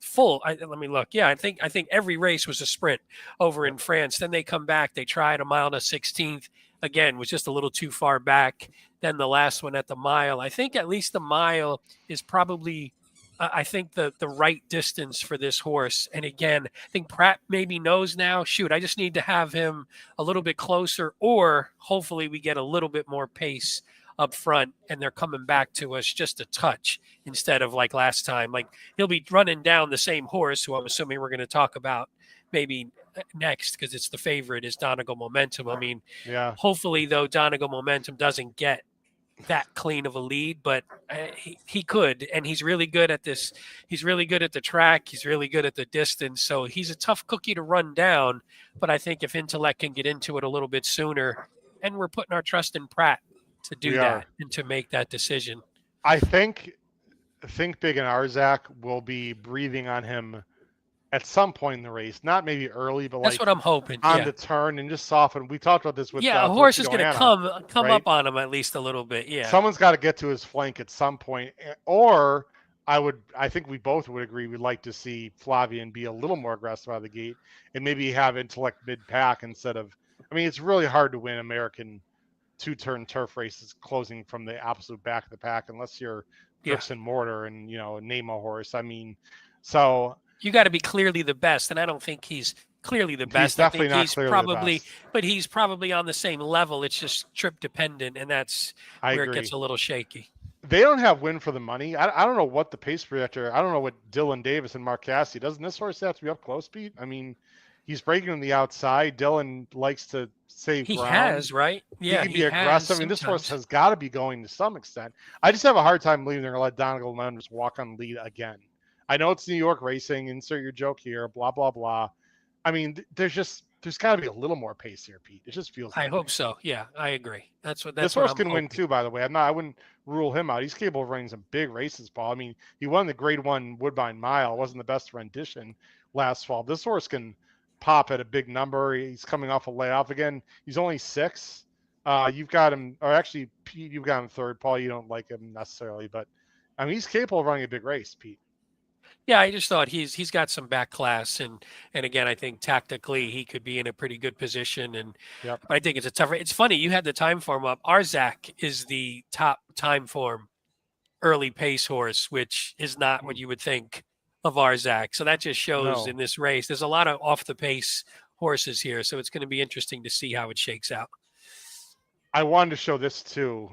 full. Let me look. Yeah, I think every race was a sprint over in France. Then they come back, they tried a mile and a 16th. Again, was just a little too far back. Then the last one at the mile. I think at least the mile is probably I think the right distance for this horse. And again, I think Pratt maybe knows now, shoot, I just need to have him a little bit closer, or hopefully we get a little bit more pace up front and they're coming back to us just a touch instead of like last time. Like he'll be running down the same horse who I'm assuming we're going to talk about maybe next because it's the favorite is Donegal Momentum. I mean, Yeah. hopefully though Donegal Momentum doesn't get that clean of a lead, but he could, and he's really good at this. He's really good at the track. He's really good at the distance. So he's a tough cookie to run down. But I think if Intellect can get into it a little bit sooner, and we're putting our trust in Pratt to do that and to make that decision. I think Big and Arzak will be breathing on him at some point in the race, not maybe early, but that's like what I'm hoping on the turn and just soften. We talked about this with a horse is going to come right? up on him at least a little bit. Yeah, someone's got to get to his flank at some point, or I think we both would agree we'd like to see Flavian be a little more aggressive out of the gate and maybe have Intellect mid pack instead of. I mean, it's really hard to win American 2-turn turf races closing from the absolute back of the pack unless you're bricks and mortar and name a horse. I mean, so you got to be clearly the best, and I don't think he's clearly the best. He's definitely not he's clearly probably, the best. but he's probably on the same level. It's just trip dependent, and that's where agree. It gets a little shaky. They don't have win for the money. I don't know what the pace projector. I don't know what Dylan Davis and Mark Cassidy. Doesn't this horse have to be up close, Pete? I mean, he's breaking on the outside. Dylan likes to save ground. He has, right? Yeah, he can be aggressive. I mean, this horse has got to be going to some extent. I just have a hard time believing they're going to let Donegal Momentum just walk on the lead again. I know it's New York racing. Insert your joke here. Blah blah blah. I mean, there's got to be a little more pace here, Pete. It just feels. I hope so. Yeah, I agree. That's this horse can win too. By the way, I wouldn't rule him out. He's capable of running some big races, Paul. I mean, he won the Grade 1 Woodbine Mile. It wasn't the best rendition last fall. This horse can pop at a big number. He's coming off a layoff again. He's only 6. You've got him, or actually, Pete, you've got him 3rd. Paul, you don't like him necessarily, but I mean, he's capable of running a big race, Pete. Yeah, I just thought he's got some back class, and again, I think tactically he could be in a pretty good position. And but I think it's a tougher. It's funny you had the time form up. Arzak is the top time form early pace horse, which is not what you would think of Arzak. So that just shows in this race there's a lot of off the pace horses here. So it's going to be interesting to see how it shakes out. I wanted to show this too.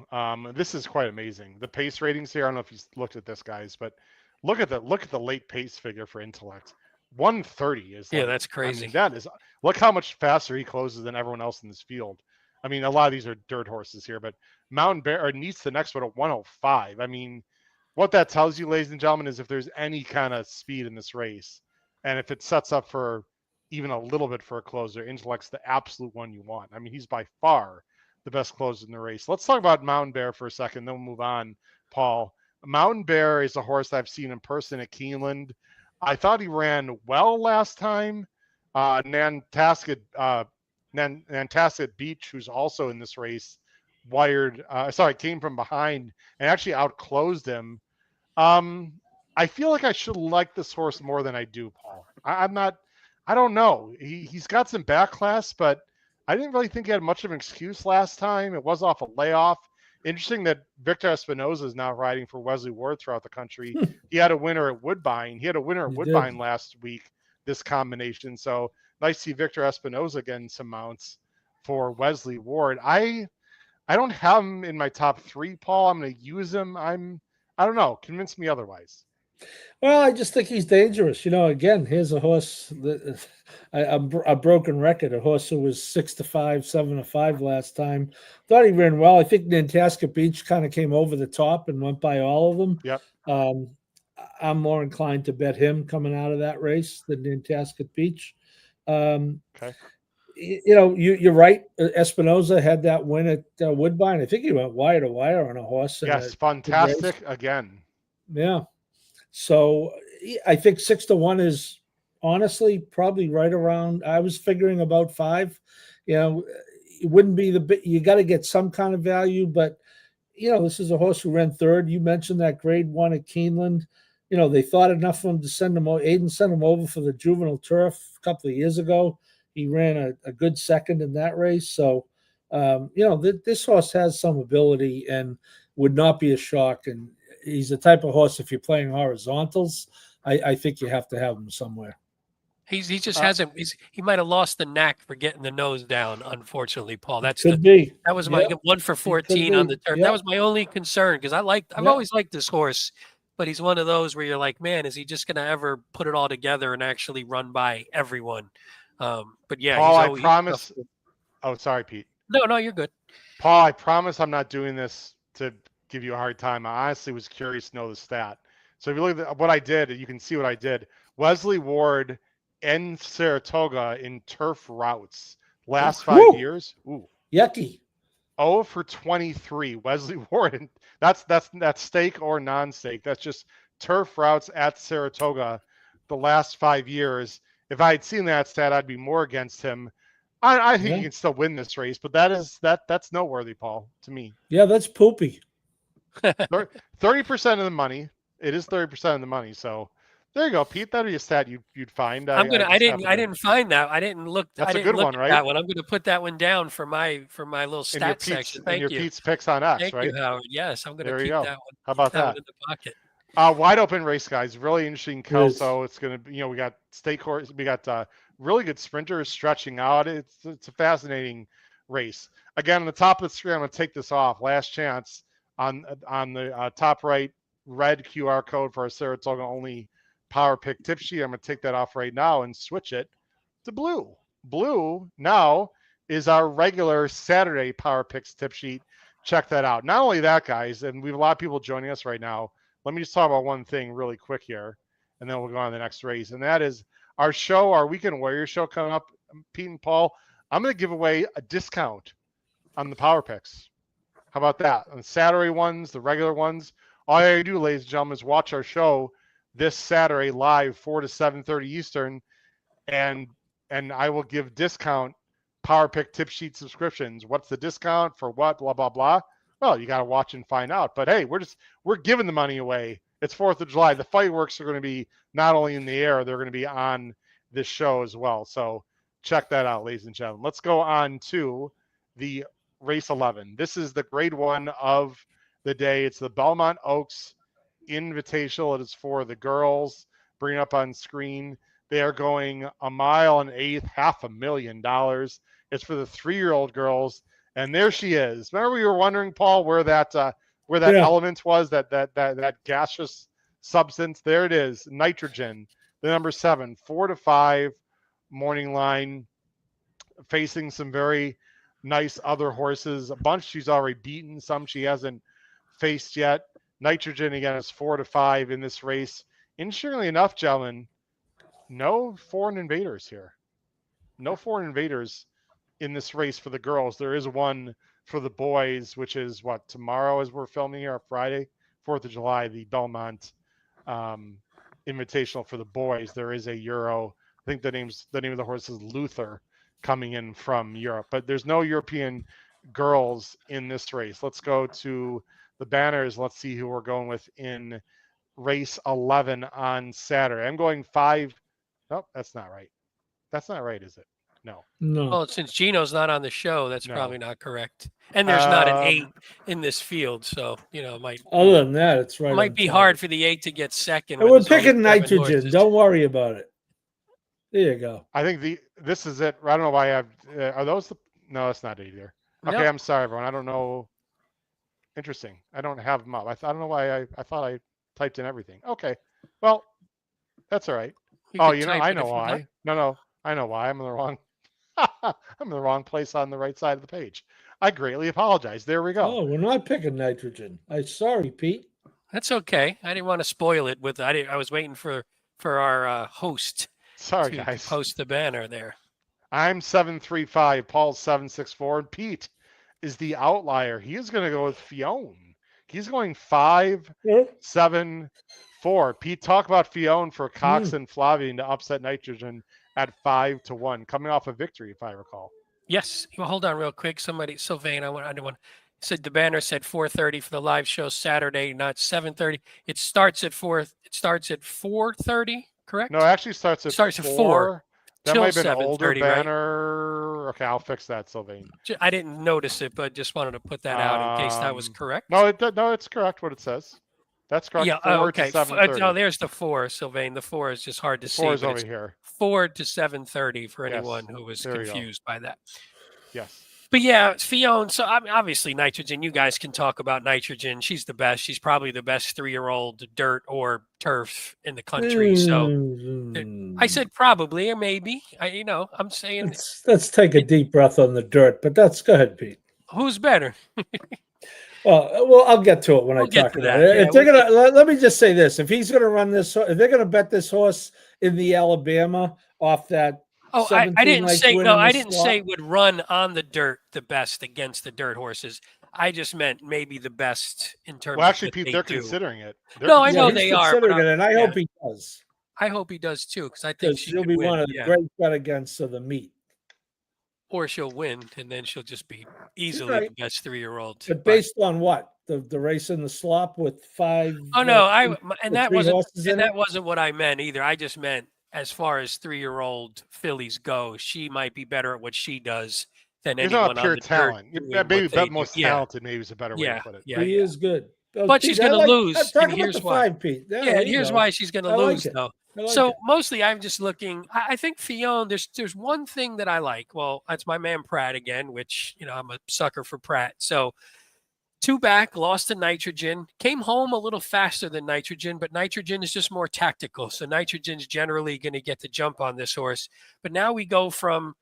This is quite amazing. The pace ratings here. I don't know if you looked at this, guys, but. Look at the late pace figure for Intellect. 130 is that's crazy. I mean, that is look how much faster he closes than everyone else in this field. I mean, a lot of these are dirt horses here, but Mountain Bear needs the next one at 105. I mean, what that tells you, ladies and gentlemen, is if there's any kind of speed in this race, and if it sets up for even a little bit for a closer, Intellect's the absolute one you want. I mean, he's by far the best closer in the race. Let's talk about Mountain Bear for a second, then we'll move on, Paul. Mountain Bear is a horse I've seen in person at Keeneland. I thought he ran well last time. Nantasket Beach, who's also in this race, came from behind and actually outclosed him. I feel like I should like this horse more than I do, Paul. I don't know. He's got some back class, but I didn't really think he had much of an excuse last time. It was off a layoff. Interesting that Victor Espinoza is now riding for Wesley Ward throughout the country. He had a winner at Woodbine. He had a winner at Woodbine last week, this combination. So nice to see Victor Espinoza getting some mounts for Wesley Ward. I don't have him in my top 3, Paul. I'm going to use him. I don't know. Convince me otherwise. Well, I just think he's dangerous. Again, here's a horse that a broken record. A horse who was 6-5, 7-5 last time. Thought he ran well. I think Nantasket Beach kind of came over the top and went by all of them. Yep. I'm more inclined to bet him coming out of that race than Nantasket Beach. Okay. You're right. Espinoza had that win at Woodbine. I think he went wire to wire on a horse. Yes, fantastic again. Yeah. So I think 6-1 is honestly, probably right around. I was figuring about 5. You know, it wouldn't be the bit. You got to get some kind of value, but this is a horse who ran third. You mentioned that grade 1 at Keeneland. They thought enough of him to send him. Aiden sent him over for the juvenile turf a couple of years ago. He ran a good second in that race. So, this horse has some ability and would not be a shock. And he's the type of horse, if you're playing horizontals, I think you have to have him somewhere. He just hasn't. He might have lost the knack for getting the nose down. Unfortunately, Paul. That was my 1 for 14 on the turf. Yep. That was my only concern because I've always liked this horse, but he's one of those where you're like, man, is he just going to ever put it all together and actually run by everyone? But yeah, Paul, I promise. Oh, sorry, Pete. No, you're good. Paul, I promise I'm not doing this to give you a hard time. I honestly was curious to know the stat. So if you look at what I did, you can see what I did. Wesley Ward and Saratoga in turf routes last 5 years. Ooh, yucky. 0 for 23. Wesley Ward. That's stake or non-stake. That's just turf routes at Saratoga the last 5 years. If I had seen that stat, I'd be more against him. I think he can still win this race, but that's noteworthy, Paul, to me. Yeah, that's poopy. 30% of the money. It is 30% of the money. So there you go, Pete. That'd be a stat you'd find. I didn't find that. I didn't look. That's I didn't a good look one, at right? That one. I'm going to put that one down for my little stat section. Thank you. Pete's picks on X, Thank right? you, Howard. Yes, I'm going to keep that one. How about that? One in the pocket. Wide open race, guys. Really interesting Kelso. It's going to be, we got stake horse. We got really good sprinters stretching out. It's a fascinating race. Again, on the top of the screen, I'm going to take this off. Last chance on the top right, red QR code for our Saratoga only power pick tip sheet. I'm going to take that off right now and switch it to blue. Blue now is our regular Saturday power picks tip sheet. Check that out. Not only that, guys, and we have a lot of people joining us right now. Let me just talk about one thing really quick here, and then we'll go on to the next race. And that is our show, our Weekend Warrior show coming up. Pete and Paul, I'm going to give away a discount on the power picks. How about that? On the Saturday ones, the regular ones, all you got to do, ladies and gentlemen, is watch our show this Saturday live, 4 to 7:30 Eastern, and I will give discount power pick tip sheet subscriptions. What's the discount for what? Blah, blah, blah. Well, you got to watch and find out. But hey, we're giving the money away. It's 4th of July. The fireworks are going to be not only in the air, they're going to be on this show as well. So check that out, ladies and gentlemen. Let's go on to the race 11. This is the grade 1 of the day. It's the Belmont Oaks Invitational. It is for the girls. Bring it up on screen. They are going 1 mile and 1/8, $500,000. It's for the 3-year-old girls. And there she is. Remember we were wondering, Paul, where that element was, that gaseous substance? There it is, nitrogen. The number 7, 4 to 5 morning line, facing some very nice other horses. A bunch she's already beaten, some she hasn't faced yet. Nitrogen again is 4 to 5 in this race. Interestingly enough, gentlemen, no foreign invaders here. No foreign invaders in this race for the girls. There is one for the boys, which is tomorrow as we're filming here, Friday, 4th of July, the Belmont Invitational for the boys. There is a Euro. I think the name of the horse is Luther, coming in from Europe, but there's no European girls in this race. Let's go to the banners. Let's see who we're going with in race 11 on Saturday. I'm going 5. Nope, that's not right. That's not right, is it? No. Well, since Gino's not on the show, that's probably not correct. And there's not an 8 in this field, so it might. Other than that, it's right. It might be hard for the 8 to get second. And we're picking nitrogen. Horses. Don't worry about it. There you go. I think this is it. I don't know why I have. Are those No, that's not it either. Okay, nope. I'm sorry, everyone. I don't know. Interesting. I don't have them up. I don't know why I thought I typed in everything. Okay. Well, that's all right. I know why. No, I know why. I'm in the wrong. I'm in the wrong place on the right side of the page. I greatly apologize. There we go. Oh, we're not picking nitrogen. I'm sorry, Pete. That's okay. I didn't want to spoil it with. I was waiting for our host. Sorry, guys. Post the banner there. I'm 735. Paul's 764. And Pete is the outlier. He is going to go with Fionn. He's going 5, 7, 4. Pete, talk about Fionn for Cox and Flavien to upset Nitrogen at 5-1, coming off a victory, if I recall. Yes. Well, hold on real quick. Somebody, Sylvain, I didn't want said the banner said 4:30 for the live show Saturday, not 7:30. It starts at 4. It starts at 4:30, correct? No, it actually starts at 4. That till might have been an older 7:30, right? banner. Okay, I'll fix that, Sylvain. I didn't notice it, but just wanted to put that out in case that was correct. No, it's correct what it says. That's correct. Yeah. 4 okay. to 7:30. Oh, there's the 4, Sylvain. The 4 is just hard to see. 4 is but over it's here. 4 to 7:30 for anyone Yes, who was there you go. confused by that. Yes. But yeah, Fionn. So I mean, obviously, Nitrogen. You guys can talk about Nitrogen. She's the best. She's probably the best 3-year-old dirt or turf in the country. So I said probably or maybe. I'm saying Let's take a deep breath on the dirt. But go ahead, Pete. who's better? Well, I'll get to it when I talk about it. If they're gonna, let me just say this: if he's gonna run this, if they're gonna bet this horse in the Alabama off that. Oh, I didn't say no. I didn't slot. say would run on the dirt the best against the dirt horses. I just meant maybe the best in terms. Well, actually, of Pete, they're considering it. I know they are. But and I hope he does. I hope he does too, because I think she'll be one of the great bet against of the meet. Or she'll win, and then she'll just be easily the best 3-year-old. But based on what? The race in the slop with 5. Oh no, that wasn't what I meant either. I just meant as far as 3-year-old fillies go, she might be better at what she does than anyone pure on the talent. Maybe most talented, maybe is a better way to put it. Yeah, he is good. But she's going to lose. And here's why. 5, Pete. And here's why she's going to lose, though. Mostly I'm just looking. I think Fionn, there's one thing that I like. Well, that's my man Pratt again, which, I'm a sucker for Pratt. So 2 back, lost to Nitrogen, came home a little faster than Nitrogen, but Nitrogen is just more tactical. So Nitrogen's generally going to get the jump on this horse. But now we go from,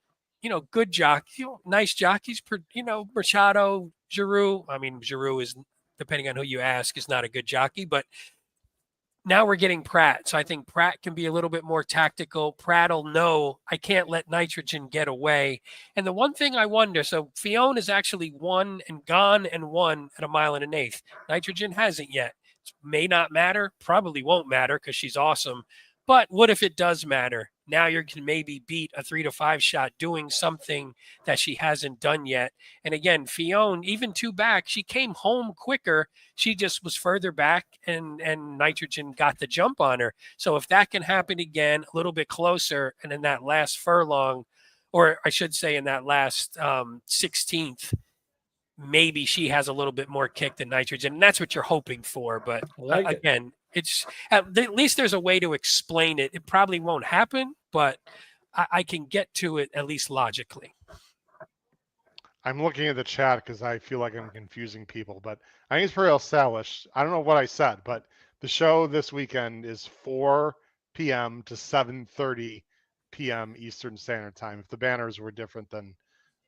good jockey, nice jockeys, Machado, Giroux. I mean, Giroux is, depending on who you ask, is not a good jockey, but now we're getting Pratt. So I think Pratt can be a little bit more tactical. Pratt will know I can't let Nitrogen get away. And the one thing I wonder, so Fionn is actually won and gone and won at 1 1/8. Nitrogen hasn't yet. It may not matter, probably won't matter because she's awesome. But what if it does matter? Now you can maybe beat a 3 to 5 shot doing something that she hasn't done yet. And again, Fionn, even 2 back, she came home quicker. She just was further back and Nitrogen got the jump on her. So if that can happen again, a little bit closer, and in that last furlong, or I should say in that last 16th, maybe she has a little bit more kick than Nitrogen. And that's what you're hoping for. But again, it's at least there's a way to explain it. It probably won't happen, but I can get to it at least logically. I'm looking at the chat because I feel like I'm confusing people, but I think it's pretty established. I don't know what I said, but the show this weekend is 4 p.m. to 7:30 p.m. Eastern Standard Time. If the banners were different, then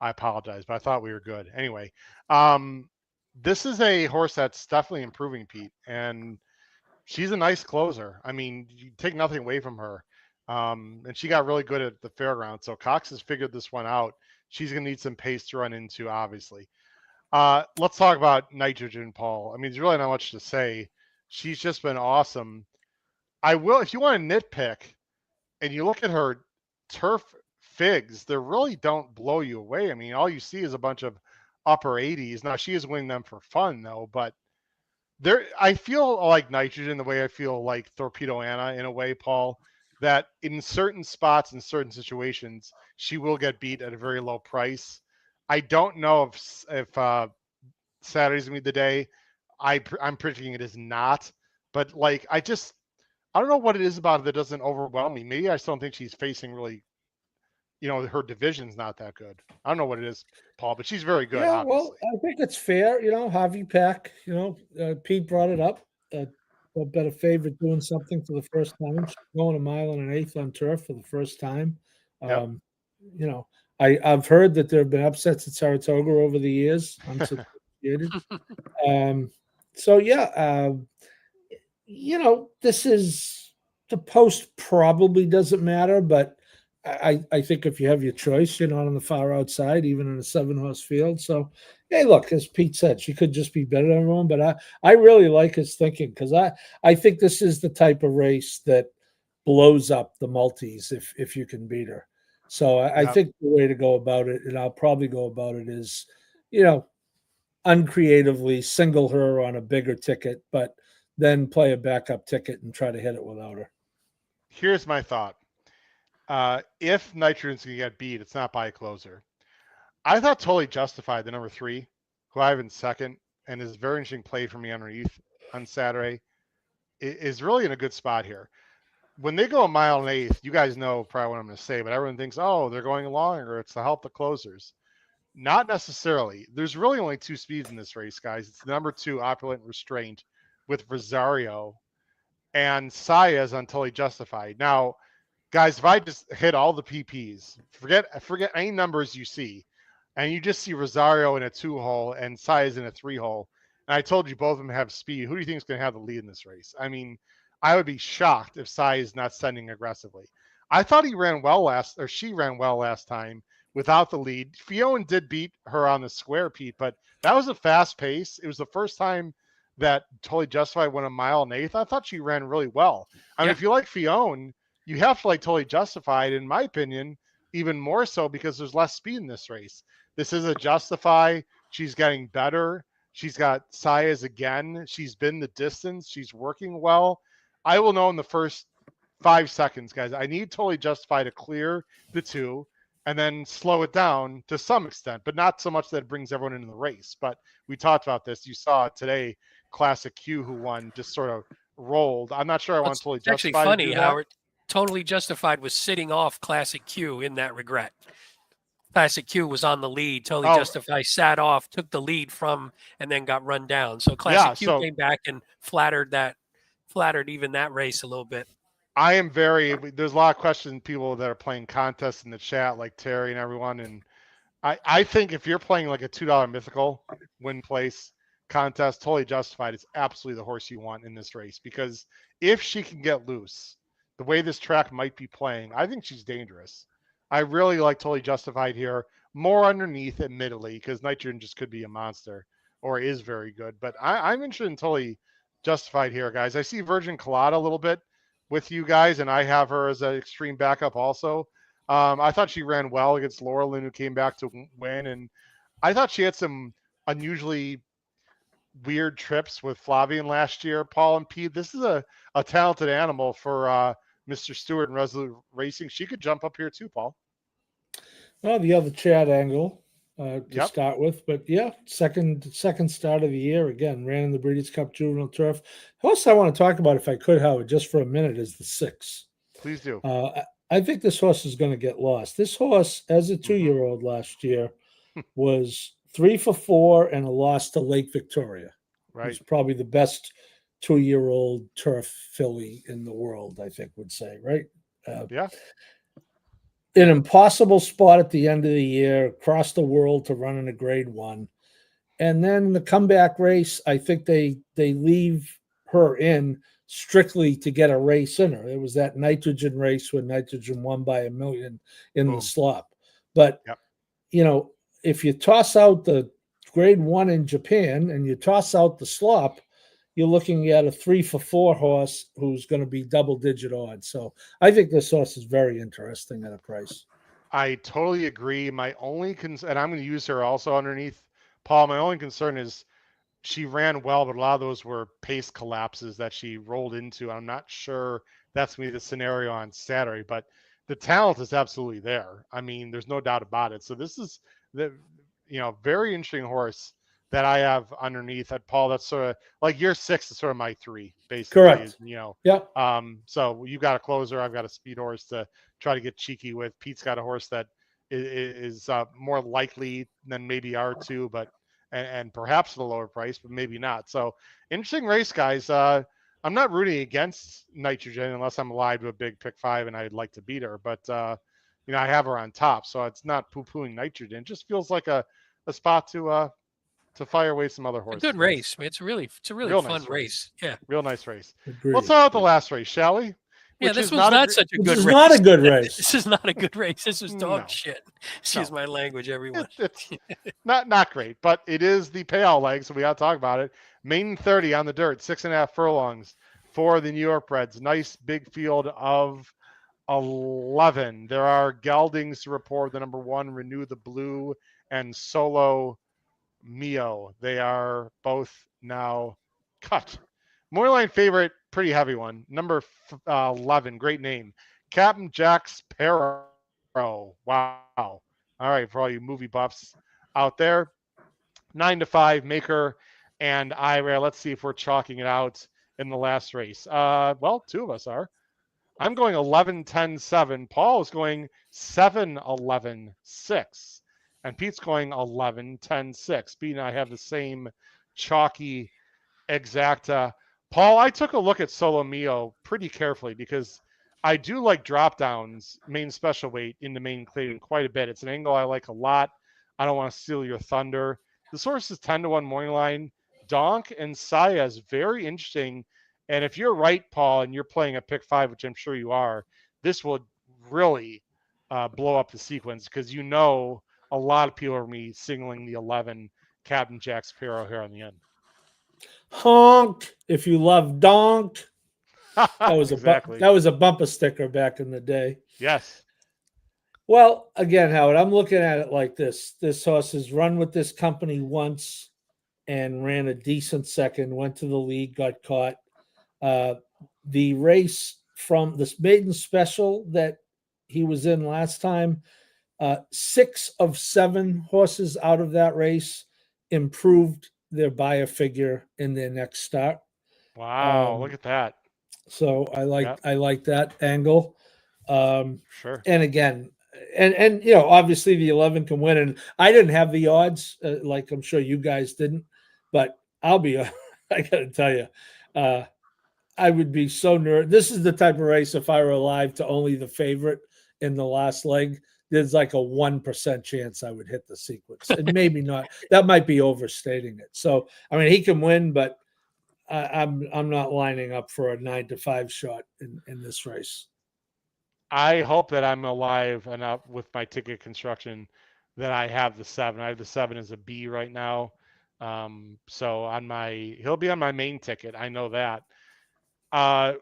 I apologize, but I thought we were good. Anyway, this is a horse that's definitely improving, Pete, and she's a nice closer. I mean, you take nothing away from her. And she got really good at the fairground. So Cox has figured this one out. She's going to need some pace to run into, obviously. Let's talk about Nitrogen, Paul. I mean, there's really not much to say. She's just been awesome. If you want to nitpick and you look at her turf figs, they really don't blow you away. I mean, all you see is a bunch of upper 80s. Now, she is winning them for fun, though, but I feel like Nitrogen the way I feel like Torpedo Anna in a way, Paul, that in certain spots, in certain situations, she will get beat at a very low price. I don't know if Saturday's going to be the day. I'm predicting it is not. But, like, I don't know what it is about it that doesn't overwhelm me. Maybe I still don't think she's facing really, her division's not that good. I don't know what it is, Paul, but she's very good, obviously. Well, I think it's fair. Javi Pack, Pete brought it up. A better favorite doing something for the first time. She's going 1 1/8 on turf for the first time. Yep. I've heard that there have been upsets at Saratoga over the years. Unsubstantiated. This is the post probably doesn't matter, but I think if you have your choice, you're not on the far outside, even in a 7-horse field. So, Hey, look, as Pete said, she could just be better than everyone, but I really like his thinking because I think this is the type of race that blows up the multis if you can beat her. So I Yeah. think the way to go about it, and I'll probably go about it, is, you know, uncreatively single her on a bigger ticket, but then play a backup ticket and try to hit it without her. Here's my thought. If Nitrogen's going to get beat, it's not by a closer. I thought Totally Justified, the number 3, who I have in second, and is a very interesting play for me underneath on Saturday, is really in a good spot here. When they go a mile and eighth, you guys know probably what I'm going to say, but everyone thinks, oh, they're going longer. It's to help the closers. Not necessarily. There's really only 2 speeds in this race, guys. It's the number 2, Opulent Restraint, with Rosario, and Saez on Totally Justified. Now, guys, if I just hit all the PPs, forget any numbers you see, and you just see Rosario in a 2-hole and Saez in a 3-hole, and I told you both of them have speed, who do you think is going to have the lead in this race? I mean, I would be shocked if Saez is not sending aggressively. I thought she ran well last time without the lead. Fiona did beat her on the square, Pete, but that was a fast pace. It was the first time that Totally Justified went a mile and eighth. I thought she ran really well. I mean, if you like Fiona, you have to like Totally Justified, in my opinion, even more so because there's less speed in this race. This is a Justify. She's getting better. She's got Saez again. She's been the distance. She's working well. I will know in the first 5 seconds, guys. I need Totally Justified to clear the 2 and then slow it down to some extent, but not so much that it brings everyone into the race. But we talked about this. You saw it today. Classic Q, who won, just sort of rolled. I'm not sure I want Totally Justified. It's actually funny how Totally Justified was sitting off Classic Q in that regret. Classic Q was on the lead. Totally Justified sat off, took the lead from, and then got run down. So Classic Q came back and flattered even that race a little bit. I am there's a lot of questions, people that are playing contests in the chat, like Terry and everyone. And I think if you're playing like a $2 mythical win place contest, Totally Justified is absolutely the horse you want in this race, because if she can get loose, the way this track might be playing, I think she's dangerous. I really like Totally Justified here, more underneath, admittedly, because Nitrogen just could be a monster or is very good. But I'm interested in Totally Justified here, guys. I see Virgin Colada a little bit with you guys, and I have her as an extreme backup also. I thought she ran well against Laurelyn, who came back to win, and I thought she had some unusually weird trips with Flavian last year. Paul and Pete, this is a talented animal for Mr. Stewart and Resolute Racing. She could jump up here too, Paul. Well, the other Chad angle to start with, but yeah, second start of the year, again, ran in the Breeders' Cup Juvenile Turf. Horse I want to talk about, if I could, Howard, just for a minute, is the 6. Please do. I think this horse is going to get lost. This horse, as a 2-year-old last year, was 3 for 4 and a loss to Lake Victoria. Right. It's probably the best 2-year-old turf filly in the world, I think, would say, right? Yeah. An impossible spot at the end of the year, across the world to run in a grade 1. And then the comeback race, I think they leave her in strictly to get a race in her. It was that Nitrogen race when Nitrogen won by $1 million in the slop. But, you know, if you toss out the grade 1 in Japan and you toss out the slop, you're looking at a 3 for 4 horse who's going to be double-digit odds. So I think this horse is very interesting at a price. I totally agree. My only concern, and I'm going to use her also underneath, Paul, my only concern is she ran well, but a lot of those were pace collapses that she rolled into. I'm not sure that's going to be the scenario on Saturday, but the talent is absolutely there. I mean, there's no doubt about it. So this is the, very interesting horse that I have underneath at Paul. That's sort of like your 6 is sort of my 3, basically. Correct. So you've got a closer. I've got a speed horse to try to get cheeky with. Pete's got a horse that is more likely than maybe R2, but and perhaps at a lower price, but maybe not. So interesting race, guys. I'm not rooting against Nitrogen unless I'm alive to a big pick 5 and I'd like to beat her. But I have her on top, so it's not poo-pooing Nitrogen. It just feels like a spot to fire away some other horses. A good race. It's a really fun nice race. Yeah. Real nice race. Agreed. Let's start out the last race, shall we? Yeah, which this is was not not such a Which good is race. not a good race. This is not a good race. This was dog No. shit. Excuse my language, everyone. It's not great, but it is the payout leg, so we got to talk about it. Main 30 on the dirt, 6.5 furlongs for the New York Reds. Nice big field of 11. There are geldings to report. The number 1, Renew the Blue, and Solo Mio. They are both now cut. Morning favorite, pretty heavy one. Number 11, great name. Captain Jack Sparrow. Wow. All right, for all you movie buffs out there. 9-5, Maker and Ira. Let's see if we're chalking it out in the last race. Well, 2 of us are. I'm going 11-10-7. Paul is going 7-11-6. And Pete's going 11-10-6. Pete and I have the same chalky exacta. Paul, I took a look at Solo Mio pretty carefully because I do like drop downs, main special weight into main claiming quite a bit. It's an angle I like a lot. I don't want to steal your thunder. The source is 10-1 morning line. Donk and Saya is very interesting. And if you're right, Paul, and you're playing a pick 5, which I'm sure you are, this will really blow up the sequence because you know a lot of people are me singling the 11 Captain Jack Sparrow here on the end. Honk if you love donk. That was exactly. that was a bumper sticker back in the day. Yes. Well, again, Howard, I'm looking at it like this. This horse has run with this company once and ran a decent second, went to the lead, got caught. The race from this maiden special that he was in last time, 6 of 7 horses out of that race improved their buyer figure in their next start. Wow, look at that. So I like that angle. Sure. And again, and you know, obviously the 11 can win, and I didn't have the odds, like I'm sure you guys didn't, but I gotta tell you, I would be so nervous. This is the type of race, if I were alive to only the favorite in the last leg, there's like a 1% chance I would hit the sequence, and maybe not. That might be overstating it. So I mean, he can win, but I'm not lining up for a 9-5 shot in this race. I hope that I'm alive enough with my ticket construction that I have the 7. I have the 7 as a B right now. So he'll be on my main ticket. I know that. I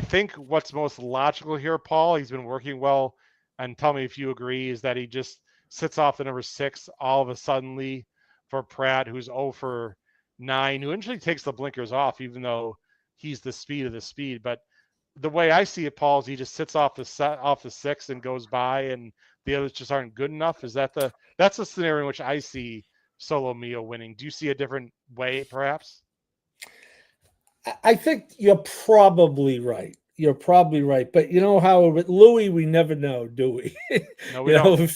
think what's most logical here, Paul, he's been working well, and tell me if you agree, is that he just sits off the number 6 all of a suddenly for Pratt, who's 0 for 9, who usually takes the blinkers off, even though he's the speed of the speed. But the way I see it, Paul, is he just sits off the 6 and goes by, and the others just aren't good enough. That's the scenario in which I see Solo Mio winning. Do you see a different way, perhaps? I think you're probably right. You're probably right. But you know how with Louis, we never know, do we? No, we don't.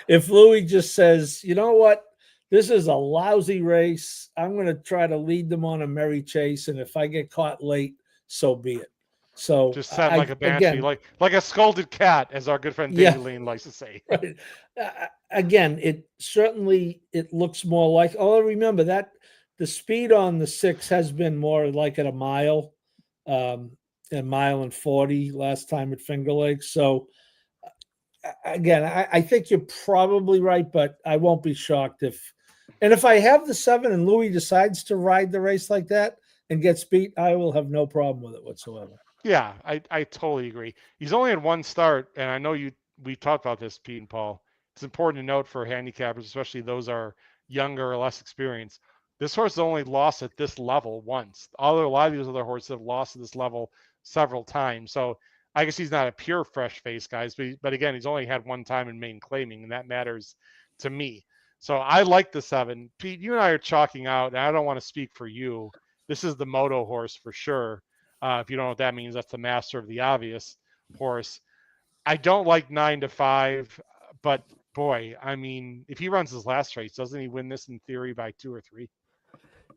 If Louis just says, you know what, this is a lousy race, I'm going to try to lead them on a merry chase, and if I get caught late, so be it. So just sound like a banshee, again, like a scolded cat, as our good friend David Lane likes to say. Right. Again, it looks more like. Oh, remember that the speed on the 6 has been more like at a mile, a mile and 40 last time at Finger Lakes. So again, I think you're probably right, but I won't be shocked if I have the 7 and Louis decides to ride the race like that and gets beat, I will have no problem with it whatsoever. Yeah, I totally agree. He's only had one start, and I know we talked about this, Pete and Paul. It's important to note for handicappers, especially those are younger or less experienced. This horse has only lost at this level once. Although a lot of these other horses have lost at this level several times. So I guess he's not a pure fresh face, guys. But again, he's only had one time in main claiming, and that matters to me. So I like the 7. Pete, you and I are chalking out, and I don't want to speak for you. This is the moto horse for sure. If you don't know what that means, that's the master of the obvious horse. I don't like 9-5, but boy, I mean, if he runs his last race, doesn't he win this in theory by 2 or 3?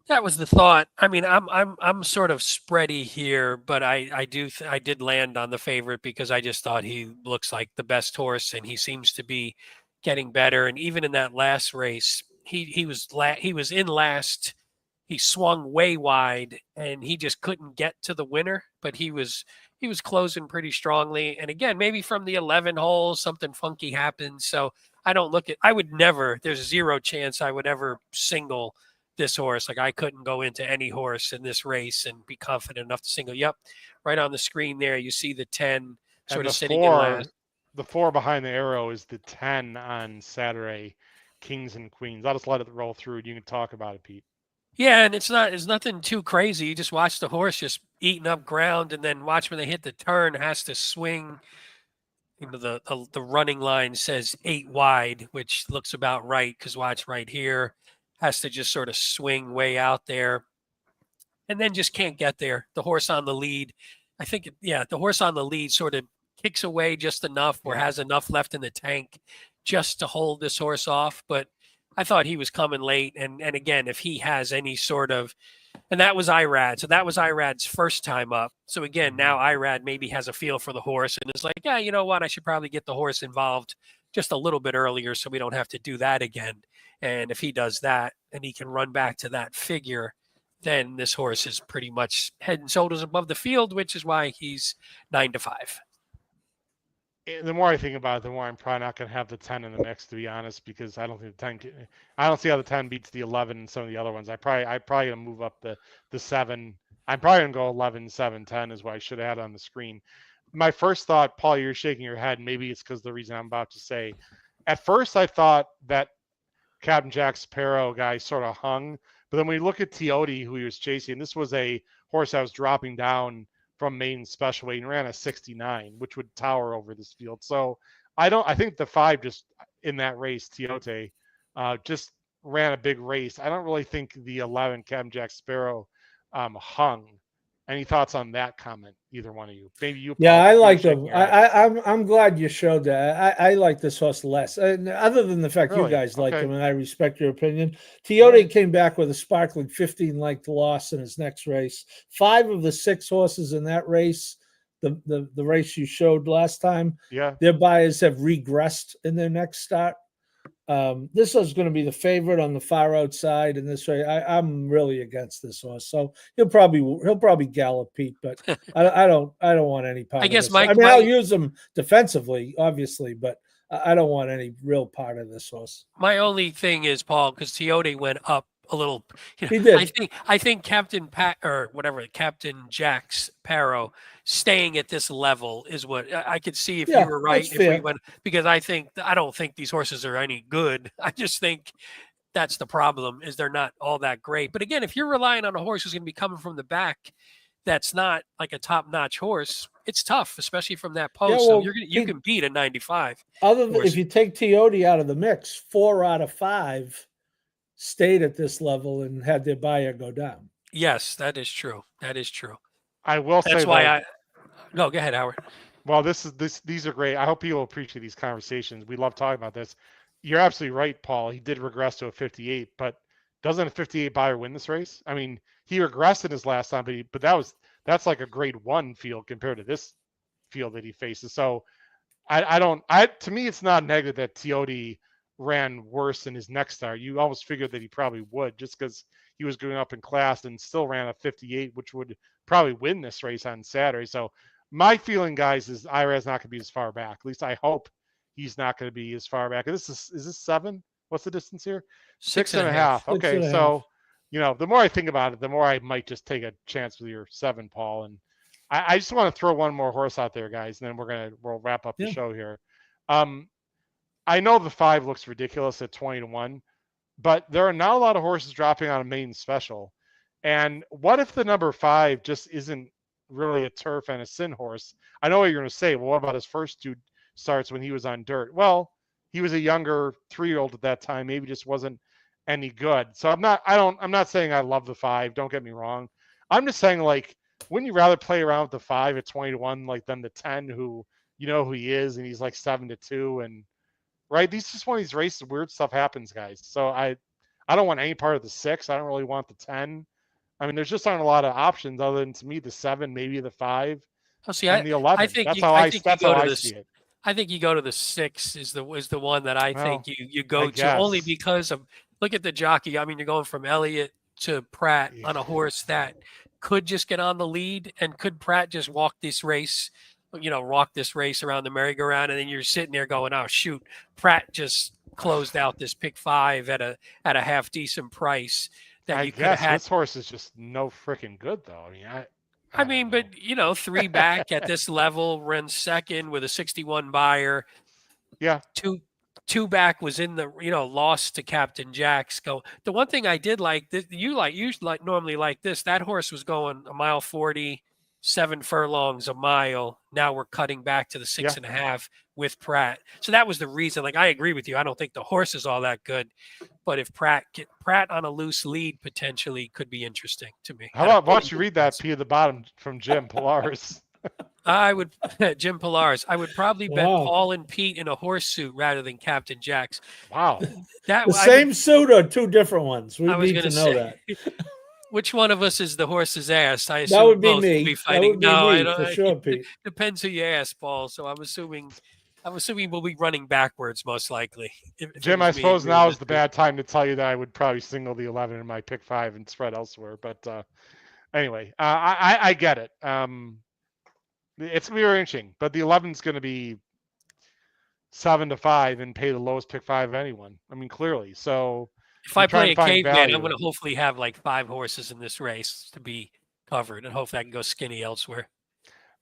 That was the thought. I mean, I'm sort of spready here, but I did land on the favorite because I just thought he looks like the best horse, and he seems to be getting better. And even in that last race, he was in last. He swung way wide, and he just couldn't get to the winner. But he was he was closing pretty strongly. And again, maybe from the 11 hole, something funky happened. So I would never, there's 0 chance I would ever single this horse. Like I couldn't go into any horse in this race and be confident enough to single. Yep. Right on the screen there, you see the 10 sort of sitting in last. The 4 behind the arrow is the 10 on Saturday, Kings and Queens. I'll just let it roll through and you can talk about it, Pete. Yeah, and it's nothing too crazy. You just watch the horse just eating up ground, and then watch when they hit the turn, has to swing. You know, the running line says 8 wide, which looks about right because watch right here, has to just sort of swing way out there, and then just can't get there. The horse on the lead, the horse on the lead sort of kicks away just enough or has enough left in the tank just to hold this horse off, but I thought he was coming late. And again, if he has any sort of, and that was Irad. So that was Irad's first time up. So again, now Irad maybe has a feel for the horse and is like, yeah, you know what? I should probably get the horse involved just a little bit earlier so we don't have to do that again. And if he does that and he can run back to that figure, then this horse is pretty much head and shoulders above the field, which is why he's 9-5. The more I think about it, the more I'm probably not going to have the 10 in the mix, to be honest, because I don't think the 10. I don't see how the 10 beats the 11 and some of the other ones. I'm probably going to move up the 7. I'm probably going to go 11, 7, 10 is what I should have had on the screen. My first thought, Paul, you're shaking your head. Maybe it's because the reason I'm about to say. At first, I thought that Captain Jack Sparrow guy sort of hung, but then when you look at Teote, who he was chasing, this was a horse that was dropping down from main special weight and ran a 69, which would tower over this field. So I think the 5 just in that race, Teote, just ran a big race. I don't really think the 11 Captain Jack Sparrow hung. Any thoughts on that comment? Either one of you? Maybe you. Yeah, I like them. I'm glad you showed that. I like this horse less, other than the fact you guys like him, and I respect your opinion. Teote came back with a sparkling 15-length loss in his next race. 5 of the 6 horses in that race, the race you showed last time, their buyers have regressed in their next start. This is going to be the favorite on the far outside in this way. I'm really against this horse, so he'll probably gallop Pete, but I don't want any part. I guess of this. I'll use him defensively, obviously, but I don't want any real part of this horse. My only thing is, Paul, because Teote went up a little. He did. I think Captain Jack Sparrow staying at this level is what I could see if you were right. If we went, because I don't think these horses are any good. I just think that's the problem, is they're not all that great. But again, if you're relying on a horse who's going to be coming from the back, that's not like a top-notch horse, it's tough, especially from that post. So you can beat a 95. Other than if you take Teote out of the mix, 4 out of 5 stayed at this level and had their buyer go down. Yes, that is true. I will say that's why go ahead, Howard. Well, these are great. I hope people appreciate these conversations. We love talking about this. You're absolutely right, Paul. He did regress to a 58, but doesn't a 58 buyer win this race? I mean, he regressed in his last time, but that's like a grade 1 field compared to this field that he faces. So to me, it's not negative that Teote ran worse in his next start. You almost figured that he probably would, just because he was going up in class and still ran a 58, which would probably win this race on Saturday. So my feeling, guys, is Irad's not going to be as far back. At least I hope he's not going to be as far back. Is this 7? What's the distance here? 6.5. Okay, so the more I think about it, the more I might just take a chance with your 7, Paul. And I just want to throw one more horse out there, guys, and then we'll wrap up the show here. I know the 5 looks ridiculous at 20-1, but there are not a lot of horses dropping on a main special. And what if the number 5 just isn't really a turf and a sin horse? I know what you're going to say. Well, what about his first 2 starts when he was on dirt? Well, he was a younger 3-year-old at that time. Maybe just wasn't any good. So I'm not saying I love the 5. Don't get me wrong. I'm just saying, like, wouldn't you rather play around with the 5 at 20-1 like than the 10 who who he is and he's like 7-2 and right? These just one of these races, weird stuff happens, guys. So I don't want any part of the 6. I don't really want the 10. I mean, there's just aren't a lot of options other than, to me, the 7, maybe the 5, and the 11. That's how I see it. I think you go to the 6 is the one that I think you go to, only because of, look at the jockey. I mean, you're going from Elliott to Pratt on a horse that could just get on the lead, and could Pratt just walk this race around the merry-go-round, and then you're sitting there going, oh shoot, Pratt just closed out this pick 5 at a half decent price that I you could have guess had. this horse is just no freaking good though. I mean, I mean, but 3 back at this level, runs second with a 61 buyer. Yeah. Two back was in the lost to Captain Jack's. The one thing I did like, you normally like this. That horse was going a mile 40, 7 furlongs a mile. Now we're cutting back to the 6.5 with Pratt. So that was the reason. Like, I agree with you. I don't think the horse is all that good, but if Pratt on a loose lead potentially could be interesting to me. How about, why don't you read that P at the bottom from Jim Pilaris? I would Jim Pilaris. I would probably bet Paul and Pete in a horse suit rather than Captain Jack's. Wow. Same suit or 2 different ones? We need to know that. Which one of us is the horse's ass? I assume that would be both me. Will be fighting. I don't, for sure, Pete. Depends who you ask, Paul. So I'm assuming we'll be running backwards most likely. If Jim, I suppose now is the bad time to tell you that I would probably single the 11 in my pick 5 and spread elsewhere. But anyway, I get it. It's gonna be very interesting, but the 11 is going to be 7-5 and pay the lowest pick 5 of anyone. I mean, clearly. So if I play a caveman, I'm going to hopefully have like 5 horses in this race to be covered, and hopefully I can go skinny elsewhere.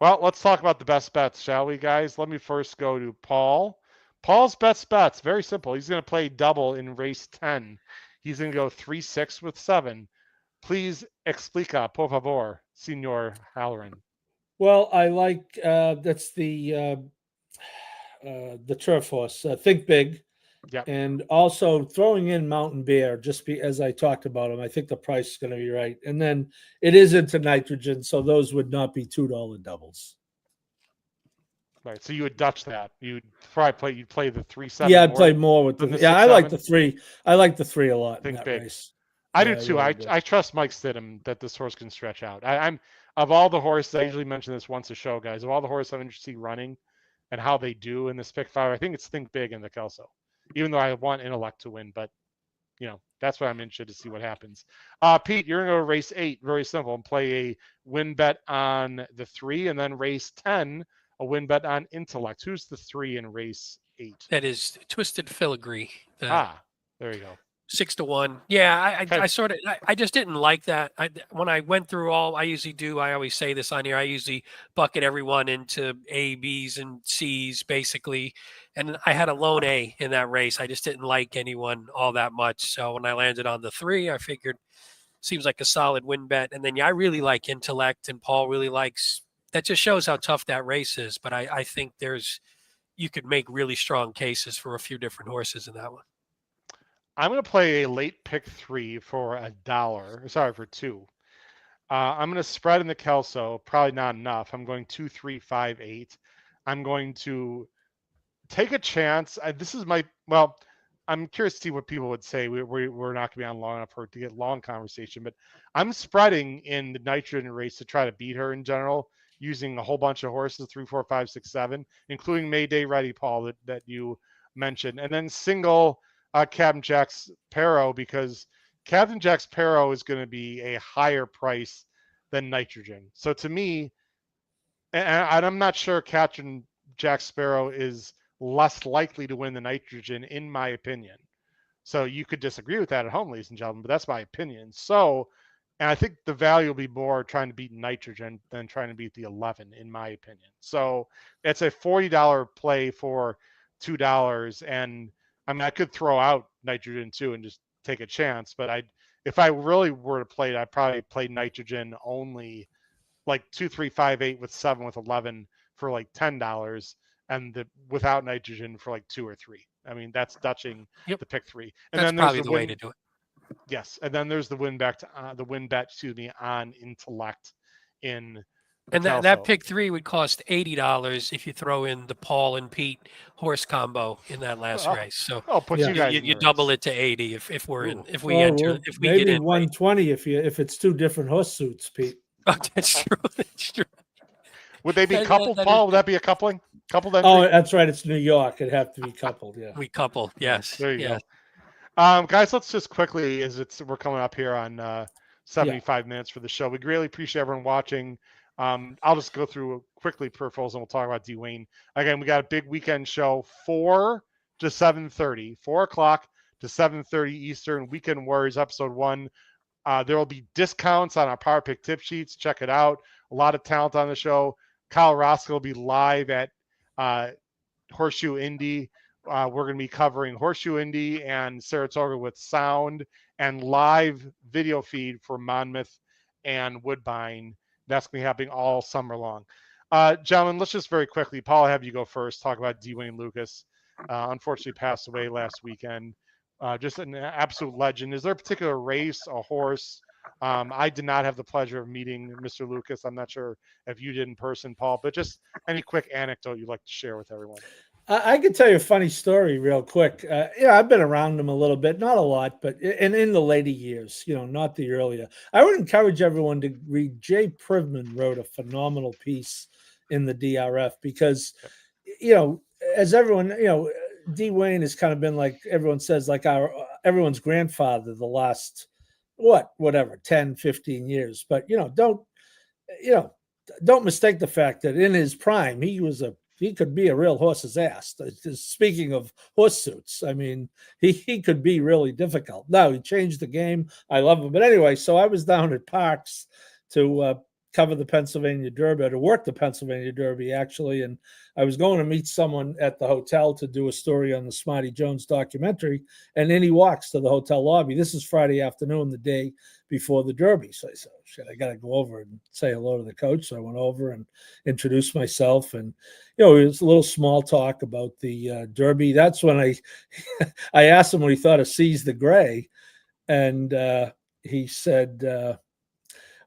Well, let's talk about the best bets, shall we, guys? Let me first go to Paul. Paul's best bets, very simple. He's going to play double in race 10. He's going to go 3-6 with 7. Please explica, por favor, Senor Halloran. Well, I like that's the turf horse. Think Big. Yeah. And also throwing in Mountain Bear, as I talked about him, I think the price is going to be right. And then it is into nitrogen, so those would not be $2 doubles. Right. So you would Dutch that. You'd play the 3-7. Yeah, I'd play more with the. Yeah, I like the 3. I like the 3 a lot. Think in that Big. Race. I do too. I trust Mike Stidham that this horse can stretch out. I'm of all the horses, I usually mention this once a show, guys. Of all the horses I'm interested in running and how they do in this pick 5, I think it's Think Big in the Kelso. Even though I want Intellect to win, but that's why I'm interested to see what happens. Pete, you're gonna go race 8, very simple, and play a win bet on the 3, and then race 10, a win bet on Intellect. Who's the 3 in race 8? That is Twisted Filigree. There you go. 6-1. Yeah, I just didn't like that. When I went through all, I always say this on here, I usually bucket everyone into A, Bs, and Cs, basically. And I had a lone A in that race. I just didn't like anyone all that much. So when I landed on the 3, I figured seems like a solid win bet. And then, I really like Intellect, and Paul really likes. That just shows how tough that race is. But I think you could make really strong cases for a few different horses in that one. I'm going to play a late pick 3 for $1. Sorry, for 2. I'm going to spread in the Kelso. Probably not enough. I'm going 2, 3, 5, 8. I'm going to take a chance. I'm curious to see what people would say. We're not going to be on long enough to get long conversation, but I'm spreading in the nitrogen race to try to beat her in general, using a whole bunch of horses, 3, 4, 5, 6, 7, including Mayday Ready, Paul, that you mentioned, and then single Captain Jack's Pero, because Captain Jack's Pero is going to be a higher price than nitrogen. So to me, and I'm not sure Captain Jack Sparrow is less likely to win the nitrogen, in my opinion. So you could disagree with that at home, ladies and gentlemen, but that's my opinion. So, and I think the value will be more trying to beat nitrogen than trying to beat the 11, in my opinion. So it's a $40 play for $2. And I mean, I could throw out nitrogen too and just take a chance, but if I really were to play it, I'd probably play nitrogen only, like 2, 3, 5, 8 with 7 with 11 for like $10, and without nitrogen for like 2 or 3. I mean, that's Dutching the pick 3. And that's then there's probably the way to do it. Yes, and then there's the win bet, on Intellect in. And that pick 3 would cost $80 if you throw in the Paul and Pete horse combo in that last race. So I'll put you guys. You double it to 80 if we're in, if we maybe get in 120 if it's 2 different horse suits, Pete. Oh, that's true. That's true. Would they be coupled, Paul? Would that be a coupling? Coupled entry? Oh, that's right. It's New York. It'd have to be coupled. Yeah. We couple. Yes. There you go. Guys, let's just quickly, we're coming up here on 75 minutes for the show. We greatly appreciate everyone watching. I'll just go through quickly peripherals and we'll talk about Dwayne. Again, we got a big weekend show, 4 to 7:30, 4 o'clock to 7:30 Eastern, Weekend Warriors episode 1. There will be discounts on our Power Pick tip sheets. Check it out. A lot of talent on the show. Kyle Roscoe will be live at Horseshoe Indy. We're going to be covering Horseshoe Indy and Saratoga with sound and live video feed for Monmouth and Woodbine. That's going to be happening all summer long. Gentlemen, let's just very quickly, Paul, I'll have you go first, talk about Dwayne Lukas. Unfortunately passed away last weekend. Just an absolute legend. Is there a particular race, a horse? I did not have the pleasure of meeting Mr. Lukas. I'm not sure if you did in person, Paul, but just any quick anecdote you'd like to share with everyone. I could tell you a funny story real quick. I've been around him a little bit, not a lot, but in the later years, not the earlier. I would encourage everyone to read. Jay Privman wrote a phenomenal piece in the DRF because, as everyone, Dwayne has kind of been like everyone says, like everyone's grandfather the last, 10, 15 years. But, don't mistake the fact that in his prime, he could be a real horse's ass. Speaking of horse suits, I mean, he could be really difficult. Now, he changed the game. I love him. But anyway, so I was down at Parks to cover the Pennsylvania Derby, to work the Pennsylvania Derby, actually. And I was going to meet someone at the hotel to do a story on the Smarty Jones documentary. And then he walks to the hotel lobby. This is Friday afternoon, the day before the Derby. So I said, oh, shit, I got to go over and say hello to the coach. So I went over and introduced myself. And, it was a little small talk about the Derby. That's when I asked him what he thought of Seize the Gray. And he said,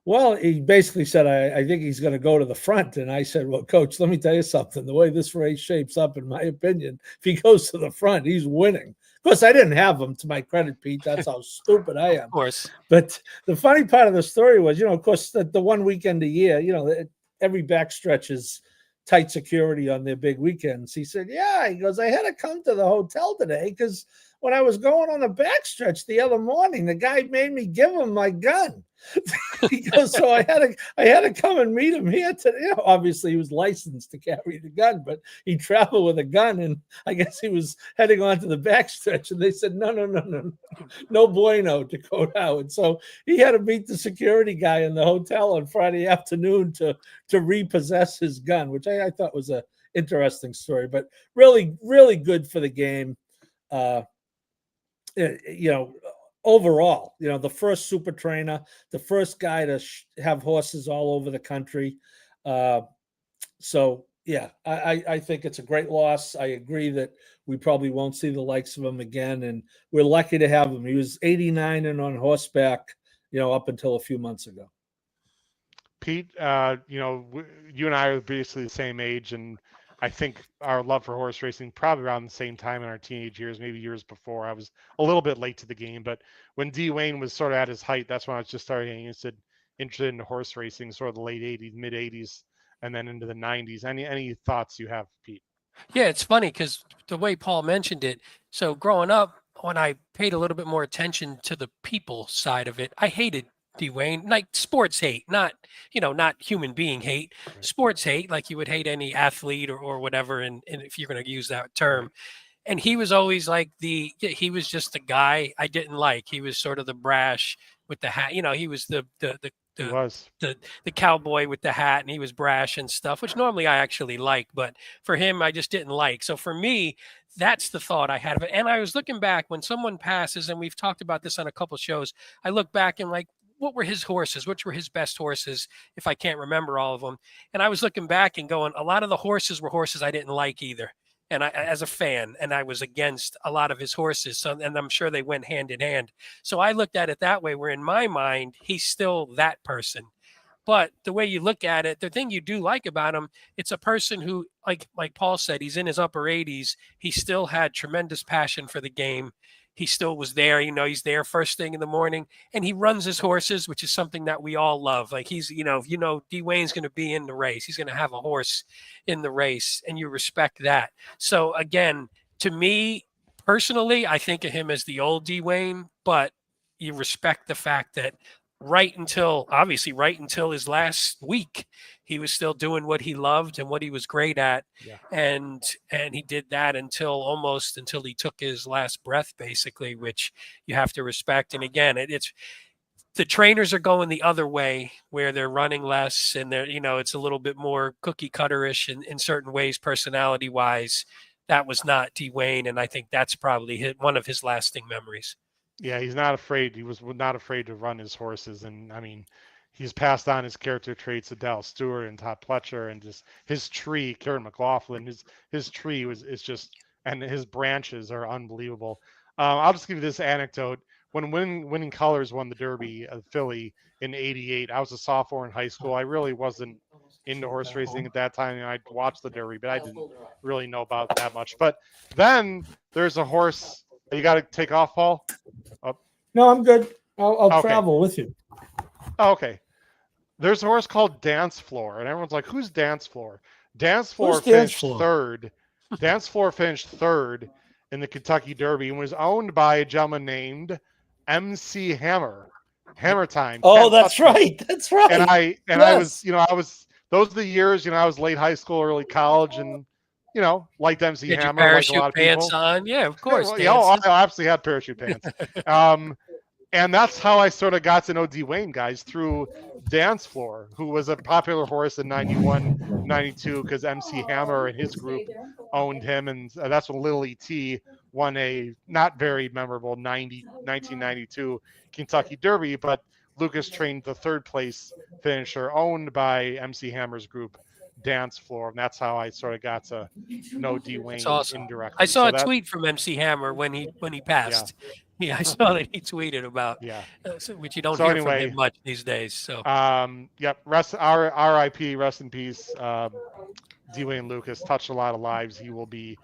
well, he basically said, I think he's going to go to the front. And I said, well, Coach, let me tell you something. The way this race shapes up, in my opinion, if he goes to the front, he's winning. Of course, I didn't have him, to my credit, Pete. That's how stupid I am. Of course. But the funny part of the story was, of course, the one weekend a year, every backstretch is tight security on their big weekends. He said, he goes, I had to come to the hotel today because when I was going on the backstretch the other morning, the guy made me give him my gun. He goes, so I had to come and meet him here today. Obviously he was licensed to carry the gun, but he traveled with a gun, and I guess he was heading on to the backstretch, and they said, no bueno to go out. So he had to meet the security guy in the hotel on Friday afternoon to repossess his gun, which I thought was a interesting story, but really, really good for the game. Overall, the first super trainer, the first guy to have horses all over the country. I think it's a great loss. I agree that we probably won't see the likes of him again, and we're lucky to have him. He was 89 and on horseback, up until a few months ago. Pete, you and I are basically the same age, and I think our love for horse racing probably around the same time in our teenage years, maybe years before. I was a little bit late to the game, but when Dwayne was sort of at his height, that's when I was just starting interested in horse racing, sort of the late 80s, mid 80s, and then into the 90s. Any thoughts you have, Pete? Yeah, it's funny because the way Paul mentioned it. So growing up, when I paid a little bit more attention to the people side of it, I hated Dwayne, like sports hate, not human being hate, right. Sports hate, like you would hate any athlete or whatever. And if you're going to use that term, and he was always like he was just the guy I didn't like. He was sort of the brash with the hat, he was the cowboy with the hat, and he was brash and stuff, which normally I actually like, but for him, I just didn't like. So for me, that's the thought I had of it. And I was looking back when someone passes, and we've talked about this on a couple of shows, I look back and like, what were his horses? Which were his best horses, if I can't remember all of them? And I was looking back and going, a lot of the horses were horses I didn't like either. And I, as a fan, and I was against a lot of his horses. So, and I'm sure they went hand in hand. So I looked at it that way, where in my mind, he's still that person. But the way you look at it, the thing you do like about him, it's a person who, like Paul said, he's in his upper 80s. He still had tremendous passion for the game. He still was there, he's there first thing in the morning, and he runs his horses, which is something that we all love. Like he's, Dwayne's going to be in the race. He's going to have a horse in the race, and you respect that. So again, to me personally, I think of him as the old Dwayne, but you respect the fact that right until his last week, he was still doing what he loved and what he was great at. Yeah. And he did that until he took his last breath, basically, which you have to respect. And again, it's the trainers are going the other way, where they're running less and they're, it's a little bit more cookie cutterish in certain ways, personality wise. That was not Dwayne. And I think that's probably one of his lasting memories. Yeah, he's not afraid. He was not afraid to run his horses. And I mean, he's passed on his character traits to Dal Stewart and Todd Pletcher, and just his tree, Karen McLaughlin, his tree is just, and his branches are unbelievable. I'll just give you this anecdote. When Winning Colors won the Derby of Philly in '88, I was a sophomore in high school. I really wasn't into horse racing at that time. I watched the Derby, but I didn't really know about that much. But then there's a horse. You got to take off, Paul? Oh. No, I'm good. I'll Okay. travel with you. Oh, okay. There's a horse called Dance Floor, and everyone's like, "Who's Dance Floor?" Dance Floor finished third. Dance Floor finished third in the Kentucky Derby and was owned by a gentleman named MC Hammer. Hammer Time. Oh, that's right. That's right. And I was those are the years, I was late high school, early college, and liked MC Get Hammer, your like a parachute lot of pants people. on. Yeah, of course. I absolutely had parachute pants. And that's how I sort of got to know Dwayne, guys, through Dance Floor, who was a popular horse in 91, 92, because MC Hammer and his group owned him. And that's when Little E.T. won a not very memorable 1992 Kentucky Derby, but Lukas trained the third place finisher owned by MC Hammer's group, Dance Floor. And that's how I sort of got to know Dwayne awesome. indirectly. I saw a tweet from MC Hammer when he passed. Yeah, I saw that he tweeted about, which you don't hear from him much these days. So, yep. R.I.P. Rest in peace. Dwayne Lukas touched a lot of lives. He will be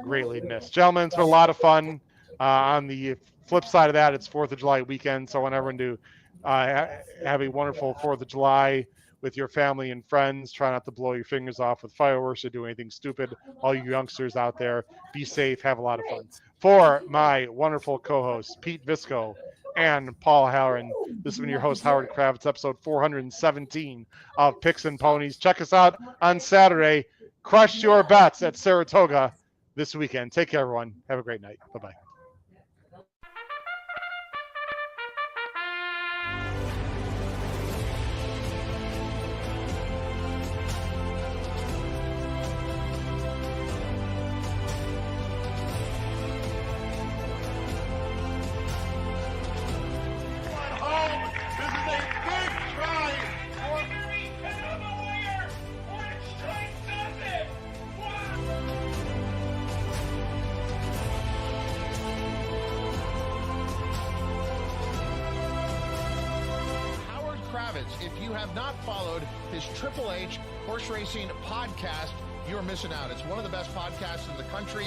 greatly missed. Gentlemen, it's been a lot of fun. On the flip side of that, it's 4th of July weekend. So I want everyone to have a wonderful 4th of July with your family and friends. Try not to blow your fingers off with fireworks or do anything stupid. All you youngsters out there, be safe, have a lot of fun. For my wonderful co-hosts, Pete Visco and Paul Halloran, this has been your host, Howard Kravitz, episode 417 of Picks and Ponies. Check us out on Saturday. Crush your bets at Saratoga this weekend. Take care, everyone. Have a great night. Bye-bye. If you have not followed his Triple H horse racing podcast, you're missing out. It's one of the best podcasts in the country.